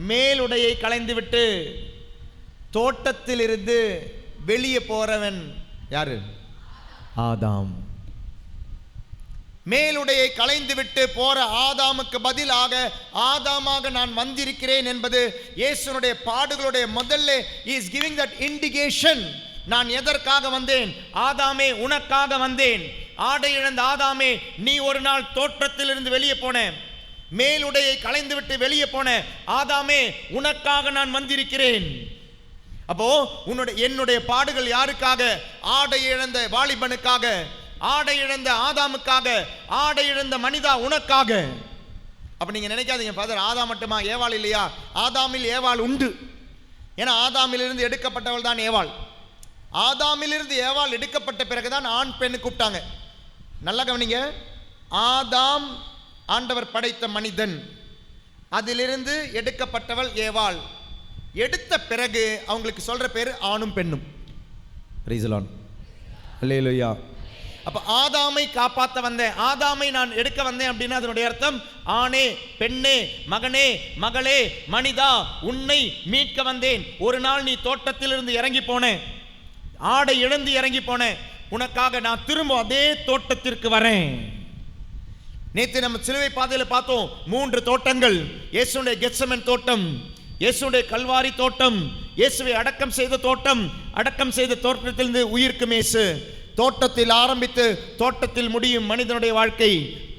மேலுடையை களைந்துவிட்டு தோட்டத்திலிருந்து வெளியே போறவன் யாரு? ஆதாம். மேலுடையை களைந்து விட்டு போற ஆதாமுக்கு பதிலாக ஆதாமாக நான் வந்திருக்கிறேன் என்பது இயேசுனுடைய பாடுகளுடைய முதல்ல இஸ் கிவிங் தட் இண்டிகேஷன். நான் எதற்காக வந்தேன்? ஆதாமே, உனக்காக வந்தேன். ஆடை இழந்த ஆதாமே, நீ ஒரு நாள் தோற்றத்திலிருந்து வெளியே போன, மேலுடையை களைந்து விட்டு வெளியே போன ஆதாமே, உனக்காக நான் வந்திருக்கிறேன். அப்போ என்னுடைய பாடுகள் யாருக்காக? ஆடை இழந்த வாலிபனுக்காக, ஆடை இழந்த ஆதாமுக்காக, ஆடை இழந்த மனிதா உனக்காக. அப்ப நீங்க நினைக்காதீங்க, ஃபாதர் ஆதாம் மட்டுமா, ஏவாள் இல்லையா? ஆதாமில் ஏவாள் உண்டு. ஏன்னா ஆதாமிலிருந்து எடுக்கப்பட்டவள் தான் ஏவாள். ஆதாமிலிருந்து ஏவாள் எடுக்கப்பட்ட பிறகுதான் ஆண் பெண்ணு கூப்பிட்டாங்க. நல்லா கவனிங்க. ஆதாம் ஆண்டவர் படைத்த மனிதன், அதிலிருந்து எடுக்கப்பட்டவள் ஏவாள். எடுத்த பிறகு அவங்களுக்கு சொல்ற பேரு ஆணும் பெண்ணும். அல்லேலூயா. அப்ப ஆதாமை காப்பாற்ற வந்தேன், ஆதாமை நான் எடுக்க வந்தேன் அப்படின்னா அதனுடைய அர்த்தம் ஆணே, பெண்ணே, மகனே, மகளே, மனிதா, உன்னை மீட்க வந்தேன். ஒரு நாள் நீ தோட்டத்திலிருந்து இறங்கி போனேன், ஆடை இழந்து இறங்கி போனேன், உனக்காக நான் திரும்ப அதே தோட்டத்திற்கு வரேன். நேற்று நம்ம சிலுவை பாதையில் பார்த்தோம் 3 தோட்டங்கள். இயேசுடைய கெத்செமன் தோட்டம், இயேசுடைய கல்வாரி தோட்டம், இயேசுவை அடக்கம் செய்த தோட்டம். அடக்கம் செய்த தோட்டத்திலிருந்து உயிர்க்கும் இயேசு. தோட்டத்தில் ஆரம்பித்து தோட்டத்தில் முடியும் மனிதனுடைய வாழ்க்கை.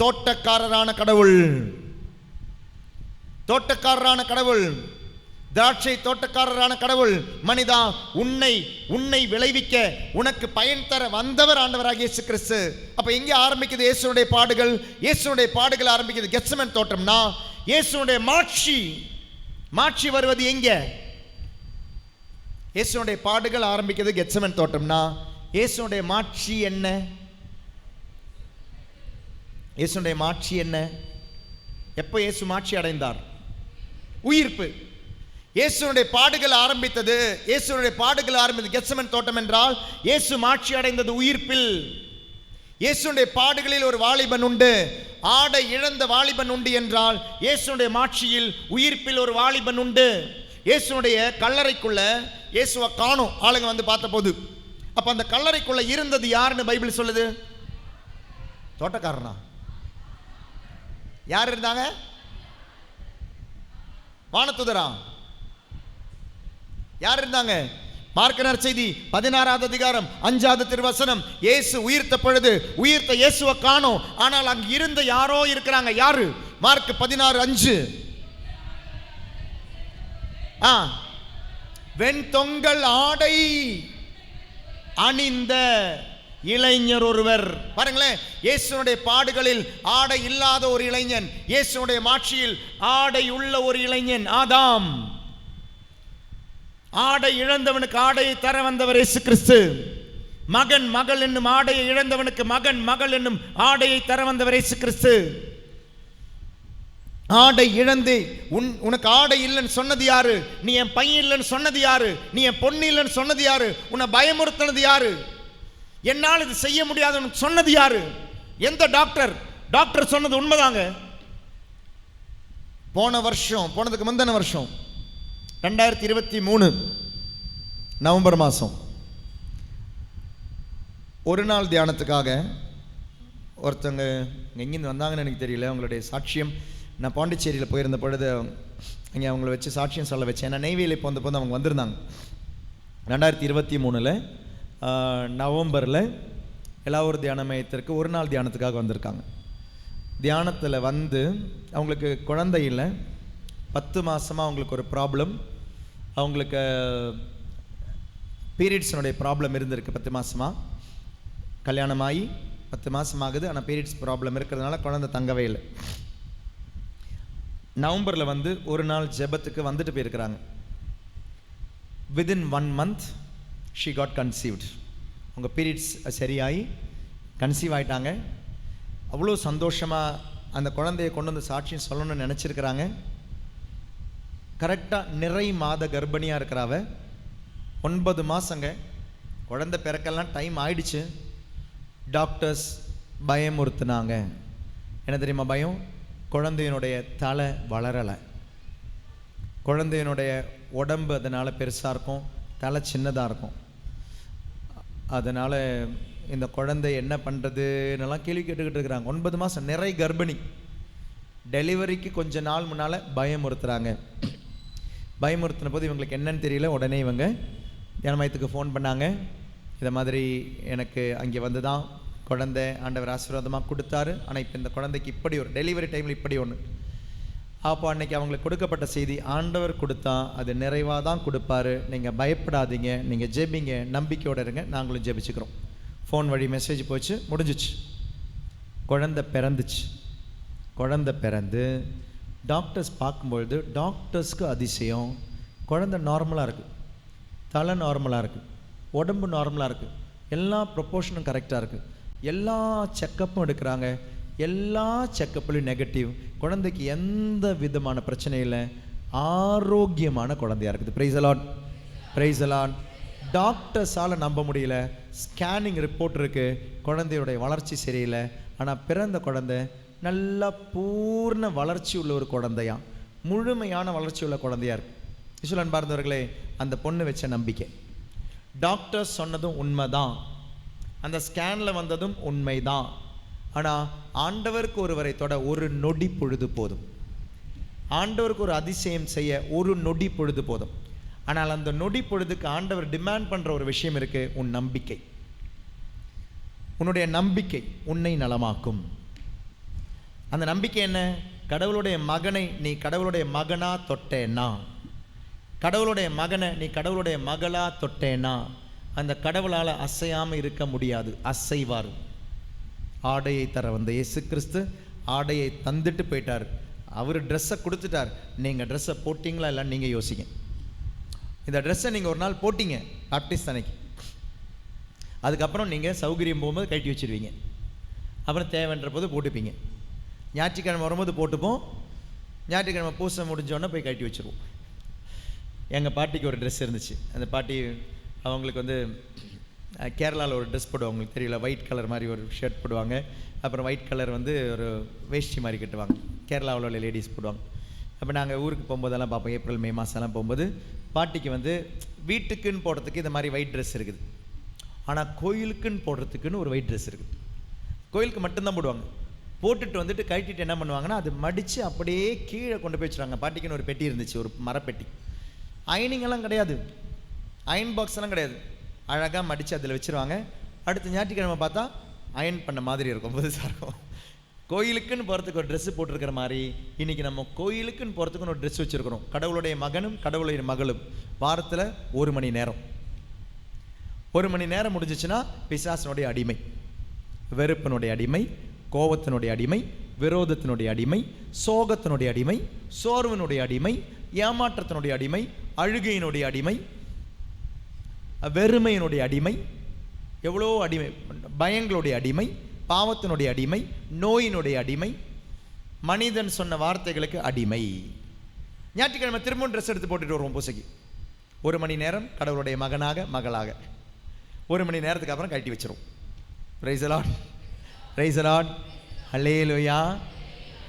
தோட்டக்காரரான கடவுள், தோட்டக்காரரான கடவுள், திராட்சை தோட்டக்காரரான கடவுள். மனிதா, உன்னை விளைவிக்க, உனக்கு பயன் தர வந்தவர் ஆண்டவராகிய இயேசு கிறிஸ்து. அப்ப எங்கே ஆரம்பிக்குது இயேசுடைய பாடுகள்? இயேசுடைய பாடுகள் ஆரம்பிக்குது கெத்செமன் தோட்டம்னா இயேசுடைய மாட்சி வருவது எங்கே? இயேசுடைய பாடுகள் ஆரம்பிக்குது கெத்செமன் தோட்டம்னா இயேசுடைய மாட்சி என்ன? இயேசுடைய மாட்சி என்ன? எப்போ இயேசு மாட்சி அடைந்தார்? உயிர்ப்பு. இயேசுடைய பாடுகள் ஆரம்பித்தது, இயேசுடைய பாடுகள் ஆரம்பித்தது கெத்செமன் தோட்டம் என்றால் இயேசு மாட்சி அடைந்தது உயிர்ப்பில். இயேசுடைய பாடுகளில் ஒரு வாலிபன் உண்டு, ஆடை இழந்த வாலிபன் உண்டு என்றால் இயேசுடைய மாட்சியில் உயிர்ப்பில் ஒரு வாலிபன் உண்டு. இயேசுடைய கல்லறைக்குள்ள இயேசுவை காணோம் ஆளுங்க வந்து பார்த்த போது. அப்ப அந்த கல்லறைக்குள்ள இருந்தது யாருன்னு பைபிள் சொல்லுது? தோட்டக்காரனா? யார் இருந்தாங்க? வானத்துதரா யார் இருந்தாங்க? மார்க் நற்செய்தி 16வது அதிகாரம் 5வது திருவசனம். இயேசு உயிர்த்த பொழுது உயிர்த்த இயேசுவை காணோம், ஆனால் அங்க இருந்த யாரோ இருக்கிறாங்க. யாரு? மார்க் 16:5. வெண்தொங்கல் ஆடை அணிந்த இளைஞர் ஒருவர். பாருங்களேன், இயேசுனுடைய பாடுகளில் ஆடை இல்லாத ஒரு இளைஞன், இயேசுனுடைய மாட்சியில் ஆடை உள்ள ஒரு இளைஞன் ஆதாம். ஆடை இழந்தவனுக்கு ஆடையை தர வந்தவர் இயேசு கிறிஸ்து. மகன் மகள் என்னும் ஆடையை இழந்தவனுக்கு மகன் மகள் என்னும் ஆடையை தர வந்தவர் இயேசு கிறிஸ்து. ஆடை இழந்து உனக்கு ஆடை இல்லைன்னு சொன்னது யாரு? நீ என் பையன் இல்லைன்னு சொன்னது யாரு? நீ என் பொண்ணு இல்லைன்னு சொன்னது யாரு? உன்னை பயமுறுத்தினது யாரு? என்னால் இது செய்ய முடியாதுன்னு சொன்னது யாரு? எந்த டாக்டர்? டாக்டர் சொன்னது உண்மைதாங்க. போனதுக்கு முந்தின வருஷம் 2023 நவம்பர் மாதம் ஒரு நாள் தியானத்துக்காக ஒருத்தங்க எங்கேருந்து வந்தாங்கன்னு எனக்கு தெரியல. அவங்களுடைய சாட்சியம், நான் பாண்டிச்சேரியில் போயிருந்த பொழுது அங்கே அவங்கள வச்சு சாட்சியம் சொல்ல வச்சேன். ஏன்னா நெய்வேலி போந்த போது அவங்க வந்திருந்தாங்க 2023 நவம்பரில் எல்லாவூர் தியான மையத்திற்கு ஒரு நாள் தியானத்துக்காக வந்திருக்காங்க. தியானத்தில் வந்து அவங்களுக்கு குழந்தை இல்லை, 10 மாதமாக அவங்களுக்கு ஒரு ப்ராப்ளம். அவங்களுக்கு பீரியட்ஸினுடைய ப்ராப்ளம் இருந்திருக்கு 10 மாதமாக. கல்யாணமாகி 10 மாதம் ஆகுது, ஆனால் பீரியட்ஸ் ப்ராப்ளம் இருக்கிறதுனால குழந்தை தங்கவே இல்லை. நவம்பரில் வந்து ஒரு நாள் ஜெபத்துக்கு வந்துட்டு போயிருக்கிறாங்க. Within 1 month she got conceived. அவங்க பீரியட்ஸ் சரியாகி கன்சீவ் ஆகிட்டாங்க. அவ்வளோ சந்தோஷமாக அந்த குழந்தையை கொண்டு வந்து சாட்சியம் சொல்லணும்னு நினச்சிருக்கிறாங்க. கரெக்டாக நிறை மாத கர்ப்பிணியாக இருக்கிறாவ. 9 மாதங்க, குழந்தை பிறக்கெல்லாம் டைம் ஆயிடுச்சு. டாக்டர்ஸ் பயமுறுத்துனாங்க. என்ன தெரியுமா பயம்? குழந்தையினுடைய தலை வளரலை, குழந்தையினுடைய உடம்பு அதனால் பெருசாக இருக்கும், தலை சின்னதாக இருக்கும். அதனால் இந்த குழந்தை என்ன பண்ணுறதுன்னெல்லாம் கேள்வி கேட்டுக்கிட்டு இருக்கிறாங்க. 9 மாதம் நிறை கர்ப்பிணி. டெலிவரிக்கு கொஞ்ச நாள் முன்னால் பயமுறுத்துகிறாங்க. பயமுறுத்தின போது இவங்களுக்கு என்னன்னு தெரியல. உடனே இவங்க தியான மையத்துக்கு ஃபோன் பண்ணாங்க. இதை மாதிரி எனக்கு அங்கே வந்து தான் குழந்தை ஆண்டவர் ஆசீர்வாதமாக கொடுத்தாரு, ஆனால் இப்போ இந்த குழந்தைக்கு இப்படி ஒரு டெலிவரி டைமில் இப்படி ஒன்று. அப்போ அன்றைக்கி அவங்களுக்கு கொடுக்கப்பட்ட செய்தி, ஆண்டவர் கொடுத்தா அது நிறைவாக தான் கொடுப்பாரு, நீங்கள் பயப்படாதீங்க, நீங்கள் ஜெபிங்க, நம்பிக்கையோடு இருங்க, நாங்களும் ஜெபிச்சுக்கிறோம். ஃபோன் வழி மெசேஜ் போச்சு, முடிஞ்சிச்சு. குழந்தை பிறந்துச்சு. குழந்தை பிறந்து டாக்டர்ஸ் பார்க்கும்பொழுது டாக்டர்ஸ்க்கு அதிசயம், குழந்தை நார்மலாக இருக்குது, தலை நார்மலாக இருக்குது, உடம்பு நார்மலாக இருக்குது, எல்லா ப்ரொப்போர்ஷனும் கரெக்டாக இருக்குது. எல்லா செக்கப்பும் எடுக்கிறாங்க, எல்லா செக்கப்லையும் நெகட்டிவ். குழந்தைக்கு எந்த விதமான பிரச்சனை இல்லை, ஆரோக்கியமான குழந்தையாக இருக்குது. Praise the lord, praise the lord. டாக்டர்ஸால் நம்ப முடியல. ஸ்கேனிங் ரிப்போர்ட் இருக்குது, குழந்தையுடைய வளர்ச்சி சரியில்லை. ஆனால் பிறந்த குழந்தை நல்லா பூர்ண வளர்ச்சி உள்ள ஒரு குழந்தையா, முழுமையான வளர்ச்சி உள்ள குழந்தையா இருக்கு. இஸ்வல் அன்பார்ந்தவர்களே, அந்த பொண்ணு வச்ச நம்பிக்கை, டாக்டர்ஸ் சொன்னதும் உண்மைதான், அந்த ஸ்கேனில் வந்ததும் உண்மைதான். ஆனால் ஆண்டவருக்கு ஒருவரை தொட ஒரு நொடி பொழுது போதும். ஆண்டவருக்கு ஒரு அதிசயம் செய்ய ஒரு நொடி பொழுது போதும். ஆனால் அந்த நொடி பொழுதுக்கு ஆண்டவர் டிமாண்ட் பண்ணுற ஒரு விஷயம் இருக்குது, உன் நம்பிக்கை. உன்னுடைய நம்பிக்கை உன்னை நலமாக்கும். அந்த நம்பிக்கை என்ன? கடவுளுடைய மகனை நீ கடவுளுடைய மகனா தொட்டேன்னா, கடவுளுடைய மகனை நீ கடவுளுடைய மகளா தொட்டேன்னா, அந்த கடவுளால் அசையாமல் இருக்க முடியாது, அசைவார். ஆடையை தர வந்த இயேசு கிறிஸ்து ஆடையை தந்துட்டு போயிட்டார். அவர் ட்ரெஸ்ஸை கொடுத்துட்டார். நீங்கள் ட்ரெஸ்ஸை போட்டிங்களா இல்லைன்னு நீங்கள் யோசிங்க. இந்த ட்ரெஸ்ஸை நீங்கள் ஒரு நாள் போட்டிங்க பேப்டிஸ்ட் அன்னைக்கு, அதுக்கப்புறம் நீங்கள் சௌகரியம் போகும்போது கட்டி வச்சுருவீங்க, அப்புறம் தேவைன்ற போது போட்டுப்பீங்க. ஞாயிற்றுக்கிழமை வரும்போது போட்டுப்போம், ஞாயிற்றுக்கிழமை பூசை முடிஞ்சோடனே போய் கட்டி வச்சுருவோம். எங்கள் பாட்டிக்கு ஒரு ட்ரெஸ் இருந்துச்சு. அந்த பாட்டி அவங்களுக்கு வந்து கேரளாவில் ஒரு ட்ரெஸ் போடுவாங்க, உங்களுக்கு தெரியல, ஒயிட் கலர் மாதிரி ஒரு ஷர்ட் போடுவாங்க, அப்புறம் ஒயிட் கலர் வந்து ஒரு வேஷ்டி மாதிரி கட்டுவாங்க, கேரளாவில் உள்ள லேடிஸ் போடுவாங்க. அப்போ நாங்கள் ஊருக்கு போகும்போதெல்லாம் பார்ப்போம், ஏப்ரல் மே மாதம்லாம் போகும்போது பாட்டிக்கு வந்து வீட்டுக்குன்னு போடுறதுக்கு இந்த மாதிரி ஒயிட் ட்ரெஸ் இருக்குது, ஆனால் கோயிலுக்குன்னு போடுறதுக்குன்னு ஒரு ஒயிட் ட்ரெஸ் இருக்குது. கோயிலுக்கு மட்டும்தான் போடுவாங்க, போட்டுட்டு வந்துட்டு கழட்டிட்டு என்ன பண்ணுவாங்கன்னா, அது மடித்து அப்படியே கீழே கொண்டு போய் வச்சுருவாங்க. பாட்டிக்குன்னு ஒரு பெட்டி இருந்துச்சு, ஒரு மரப்பெட்டி. அயனிங்கெல்லாம் கிடையாது, அயன் பாக்ஸ் எல்லாம் கிடையாது. அழகாக மடித்து அதில் வச்சுருவாங்க. அடுத்த ஞாயிற்றுக்கிழமை பார்த்தா அயன் பண்ண மாதிரி இருக்கும், புதுசாக இருக்கும். கோயிலுக்குன்னு போகிறதுக்கு ஒரு ட்ரெஸ்ஸு போட்டிருக்கிற மாதிரி இன்றைக்கி நம்ம கோயிலுக்குன்னு போகிறதுக்குன்னு ஒரு ட்ரெஸ் வச்சுருக்கிறோம். கடவுளுடைய மகனும் கடவுளுடைய மகளும் வாரத்தில் 1 மணி நேரம், 1 மணி நேரம் முடிஞ்சிச்சுன்னா பிசாசனுடைய அடிமை, வெறுப்பினுடைய அடிமை, கோபத்தினுடைய அடிமை, விரோதத்தினுடைய அடிமை, சோகத்தினுடைய அடிமை, சோர்வினுடைய அடிமை, ஏமாற்றத்தினுடைய அடிமை, அழுகையினுடைய அடிமை, வெறுமையினுடைய அடிமை, எவ்வளோ அடிமை, பயங்களுடைய அடிமை, பாவத்தினுடைய அடிமை, நோயினுடைய அடிமை, மனிதன் சொன்ன வார்த்தைகளுக்கு அடிமை. ஞாயிற்றுக்கிழமை திரும்பவும் ட்ரெஸ் எடுத்து போட்டுட்டு வருவோம் பூசைக்கு. 1 மணி நேரம் கடவுளுடைய மகனாக மகளாக 1 மணி நேரத்துக்கு அப்புறம் கட்டி வச்சிரும். Praise the lord, praise the lord, hallelujah.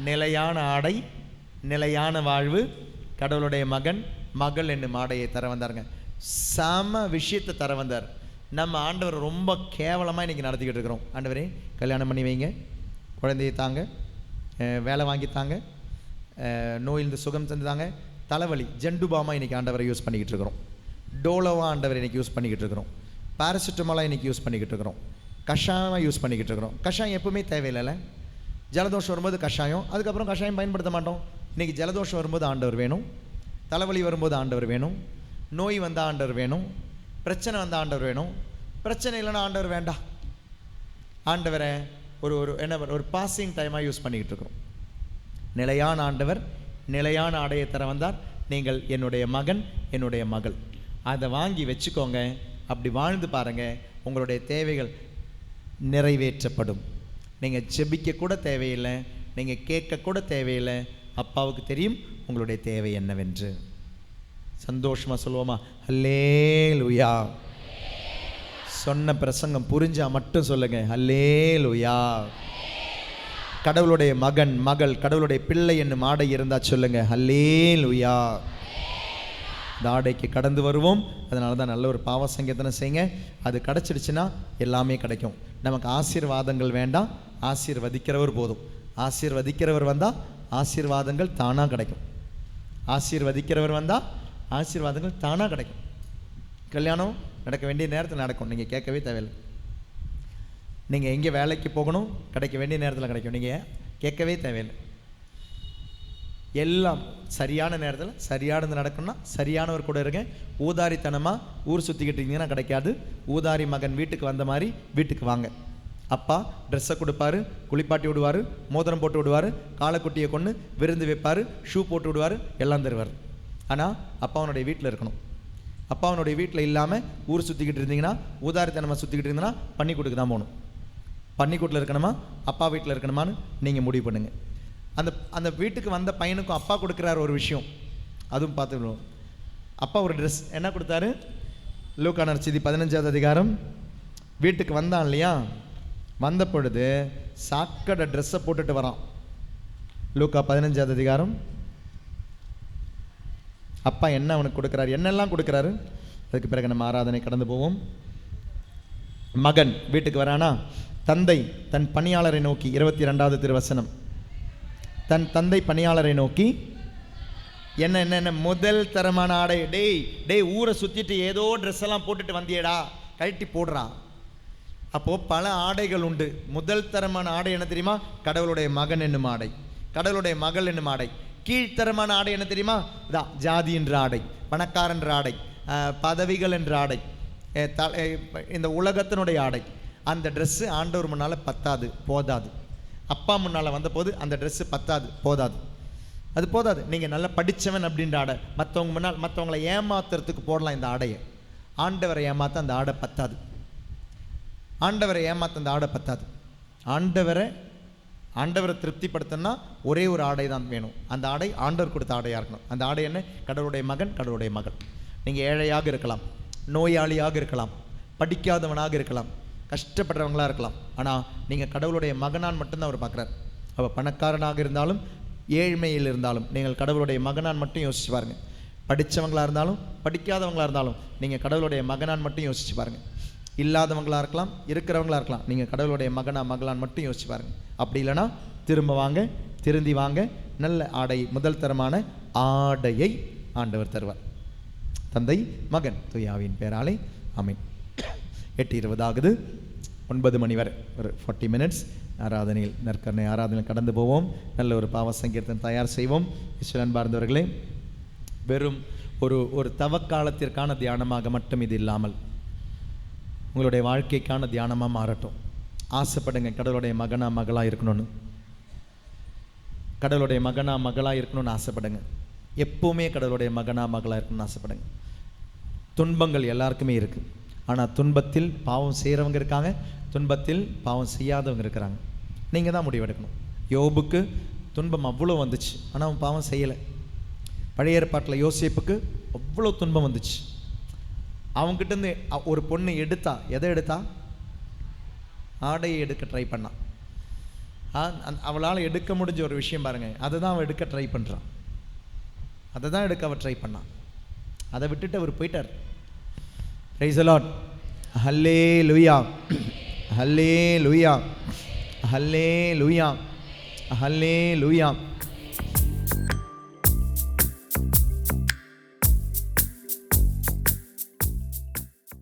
நிலையான ஆடை, நிலையான வாழ்வு, கடவுளுடைய மகன் மகள் என்னும் ஆடையை தர வந்தாருங்க. சம விஷயத்தை தர வந்தார். நம்ம ஆண்டவர் ரொம்ப கேவலமாக இன்றைக்கி நடத்திக்கிட்டு இருக்கிறோம். ஆண்டவரே கல்யாணம் பண்ணி வைங்க, குழந்தையை தாங்க, வேலை வாங்கித்தாங்க, நோயிலிருந்து சுகம் தந்துதாங்க. தலைவலி ஜெண்டுபாமா இன்றைக்கி ஆண்டவரை யூஸ் பண்ணிக்கிட்டு இருக்கிறோம். டோலோவா ஆண்டவர் இன்றைக்கி யூஸ் பண்ணிக்கிட்டு இருக்கிறோம். பாராசிட்டமாலாக இன்றைக்கி யூஸ் பண்ணிக்கிட்டு இருக்கிறோம். கஷாயமாக யூஸ் பண்ணிக்கிட்டு இருக்கிறோம். கஷாயம் எப்பவுமே தேவையில்லை. ஜலதோஷம் வரும்போது கஷாயம், அதுக்கப்புறம் கஷாயம் பயன்படுத்த மாட்டோம். இன்றைக்கி ஜலதோஷம் வரும்போது ஆண்டவர் வேணும், தலைவலி வரும்போது ஆண்டவர் வேணும், நோய் வந்தால் ஆண்டவர் வேணும், பிரச்சனை வந்தால் ஆண்டவர் வேணும். பிரச்சனை இல்லைன்னா ஆண்டவர் வேண்டாம். ஆண்டவரை ஒரு பாசிங் டைமாக யூஸ் பண்ணிக்கிட்டு இருக்கிறோம். நிலையான ஆண்டவர் நிலையான ஆடையை தர வந்தார். நீங்கள் என்னுடைய மகன், என்னுடைய மகள், அதை வாங்கி வச்சுக்கோங்க. அப்படி வாழ்ந்து பாருங்கள், உங்களுடைய தேவைகள் நிறைவேற்றப்படும். நீங்கள் ஜெபிக்க கூட தேவையில்லை, நீங்கள் கேட்க கூட தேவையில்லை. அப்பாவுக்கு தெரியும் உங்களுடைய தேவை என்னவென்று. சந்தோஷமாக சொல்லுவோமா? அல்லேலூயா. சொன்ன பிரசங்கம் புரிஞ்சா மட்டும் சொல்லுங்க, அல்லேலூயா. கடவுளுடைய மகன் மகள் கடவுளுடைய பிள்ளை என்னும் ஆடை இருந்தால் சொல்லுங்க, அல்லேலூயா. இந்த ஆடைக்கு கடந்து வருவோம். அதனால தான் நல்ல ஒரு பாவ சங்கீதனை செய்யுங்க. அது கிடச்சிடுச்சுன்னா எல்லாமே கிடைக்கும். நமக்கு ஆசீர்வாதங்கள் வேண்டாம், ஆசீர்வதிக்கிறவர் போதும். ஆசீர்வதிக்கிறவர் வந்தால் ஆசீர்வாதங்கள் தானாக கிடைக்கும். ஆசீர்வதிக்கிறவர் வந்தால் ஆசீர்வாதங்கள் தானாக கிடைக்கும். கல்யாணம் நடக்க வேண்டிய நேரத்தில் நடக்கும், நீங்கள் கேட்கவே தேவையில்லை. நீங்கள் எங்கே வேலைக்கு போகணும், கிடைக்க வேண்டிய நேரத்தில் கிடைக்கும், நீங்கள் கேட்கவே தேவையில்லை. எல்லாம் சரியான நேரத்தில் சரியானது நடக்கணும்னா சரியானவர் கூட இருங்க. ஊதாரித்தனமாக ஊர் சுற்றிக்கிட்டு இருந்தீங்கன்னா கிடைக்காது. ஊதாரி மகன் வீட்டுக்கு வந்த மாதிரி வீட்டுக்கு வாங்க. அப்பா ட்ரெஸ்ஸை கொடுப்பாரு, குளிப்பாட்டி விடுவார், மோதிரம் போட்டு விடுவார், காலைக்குட்டியை கொண்டு விருந்து வைப்பார், ஷூ போட்டு விடுவார், எல்லாம் தருவார். ஆனால் அப்பாவனுடைய வீட்டில் இருக்கணும். அப்பாவனுடைய வீட்டில் இல்லாமல் ஊர் சுற்றிக்கிட்டு இருந்தீங்கன்னா, ஊதாரித்தனமாக சுற்றிக்கிட்டு இருந்தீங்கன்னா பன்னிக்கூட்டுக்கு தான் போகணும். பன்னிக்கூட்டில் இருக்கணுமா, அப்பா வீட்டில் இருக்கணுமான்னு நீங்கள் முடிவு பண்ணுங்கள். அந்த வீட்டுக்கு வந்த பையனுக்கும் அப்பா கொடுக்குறாரு ஒரு விஷயம், அதுவும் பார்த்துக்கணும். அப்பா ஒரு ட்ரெஸ் என்ன கொடுத்தாரு? லூக்கா நற்செய்தி 15வது அதிகாரம். வீட்டுக்கு வந்தான் இல்லையா, வந்த பொழுது சாக்கடை ட்ரெஸ்ஸை போட்டுட்டு வரான். லூக்கா 15வது அதிகாரம். அப்பா என்ன அவனுக்கு கொடுக்குறாரு, என்னெல்லாம் கொடுக்குறாரு, அதுக்கு பிறகு நம்ம ஆராதனை கடந்து போவோம். மகன் வீட்டுக்கு வரானா, தந்தை தன் பணியாளரை நோக்கி, 22வது திருவசனம், தன் தந்தை பணியாளரை நோக்கி என்ன என்ன என்ன முதல் தரமான ஆடை, டேய் ஊரை சுற்றிட்டு ஏதோ ட்ரெஸ் எல்லாம் போட்டுட்டு வந்தியடா, கழட்டி போடுறான். அப்போது பல ஆடைகள் உண்டு. முதல் தரமான ஆடை என்ன தெரியுமா? கடவுளுடைய மகன் என்னும் ஆடை, கடவுளுடைய மகள் என்னும் ஆடை. கீழ்த்தரமான ஆடை என்ன தெரியுமா? இதான் ஜாதி என்ற ஆடை, பணக்காரன் என்ற ஆடை, பதவிகள் என்ற ஆடை, இந்த உலகத்தினுடைய ஆடை. அந்த ட்ரெஸ்ஸு ஆண்டவர் முன்னால் பத்தாது, போதாது. அப்பா முன்னால் வந்தபோது அந்த ட்ரெஸ்ஸு பத்தாது, போதாது, அது போதாது. நீங்கள் நல்லா படித்தவன் அப்படின்ற ஆடை, மற்றவங்க முன்னால் மற்றவங்களை ஏமாத்துறதுக்கு போடலாம் இந்த ஆடையை. ஆண்டவரை ஏமாற்ற அந்த ஆடை பத்தாது. ஆண்டவரை ஏமாற்ற அந்த ஆடை பத்தாது. ஆண்டவரை திருப்திப்படுத்தினா ஒரே ஒரு ஆடை தான் வேணும். அந்த ஆடை ஆண்டவர் கொடுத்த ஆடையாக இருக்கணும். அந்த ஆடை என்ன? கடவுளுடைய மகன், கடவுளுடைய மகள். நீங்கள் ஏழையாக இருக்கலாம், நோயாளியாக இருக்கலாம், படிக்காதவனாக இருக்கலாம், கஷ்டப்படுறவங்களாக இருக்கலாம். ஆனால் நீங்கள் கடவுளுடைய மகனான் மட்டும்தான் அவர் பார்க்குறார். அவள் பணக்காரனாக இருந்தாலும் ஏழ்மையில் இருந்தாலும் நீங்கள் கடவுளுடைய மகனான் மட்டும் யோசிச்சு பாருங்கள். படித்தவங்களாக இருந்தாலும் படிக்காதவங்களாக இருந்தாலும் நீங்கள் கடவுளுடைய மகனான் மட்டும் யோசிச்சு பாருங்கள். இல்லாதவங்களாக இருக்கலாம், இருக்கிறவங்களாக இருக்கலாம், நீங்கள் கடவுளுடைய மகனா மகளான் மட்டும் யோசிச்சு பாருங்கள். அப்படி இல்லைனா திரும்ப வாங்க, திருந்தி வாங்க, நல்ல ஆடை, முதல் தரமான ஆடையை ஆண்டவர் தருவார். தந்தை, மகன், தூயாவின் பேராலே ஆமென். 8:20 ஆகுது. 9 மணி வரை ஒரு 40 மினிட்ஸ் ஆராதனையில், நற்கருணை ஆராதனையில் கடந்து போவோம். நல்ல ஒரு பாவ சங்கீர்த்தனை தயார் செய்வோம். இஸ்வரன் பார்ந்தவர்களே, வெறும் ஒரு தவக்காலத்திற்கான தியானமாக மட்டும் இது இல்லாமல் உங்களுடைய வாழ்க்கைக்கான தியானமாக மாறட்டும். ஆசைப்படுங்க, கடவுளுடைய மகனா மகளாக இருக்கணும்னு. கடவுளுடைய மகனா மகளாக இருக்கணும்னு ஆசைப்படுங்க. எப்போவுமே கடவுளுடைய மகனா மகளாக இருக்கணும்னு ஆசைப்படுங்க. துன்பங்கள் எல்லாருக்குமே இருக்குது. ஆனால் துன்பத்தில் பாவம் செய்கிறவங்க இருக்காங்க, துன்பத்தில் பாவம் செய்யாதவங்க இருக்கிறாங்க. நீங்கள் தான் முடிவெடுக்கணும். யோபுக்கு துன்பம் அவ்வளோ வந்துச்சு, ஆனால் அவன் பாவம் செய்யலை. பழைய ஏற்பாட்டில் யோசேப்புக்கு அவ்வளோ துன்பம் வந்துச்சு. அவங்ககிட்டருந்து ஒரு பொண்ணு எடுத்தா, எதை எடுத்தா? ஆடையை எடுக்க ட்ரை பண்ணான். அவளால் எடுக்க முடிஞ்ச ஒரு விஷயம் பாருங்கள், அதை தான் அவள் எடுக்க ட்ரை பண்ணுறான். அதை தான் எடுக்க அவள் ட்ரை பண்ணான். அதை விட்டுட்டு அவர் போயிட்டார். Price the lord. Hallelujah, hallelujah, hallelujah, hallelujah.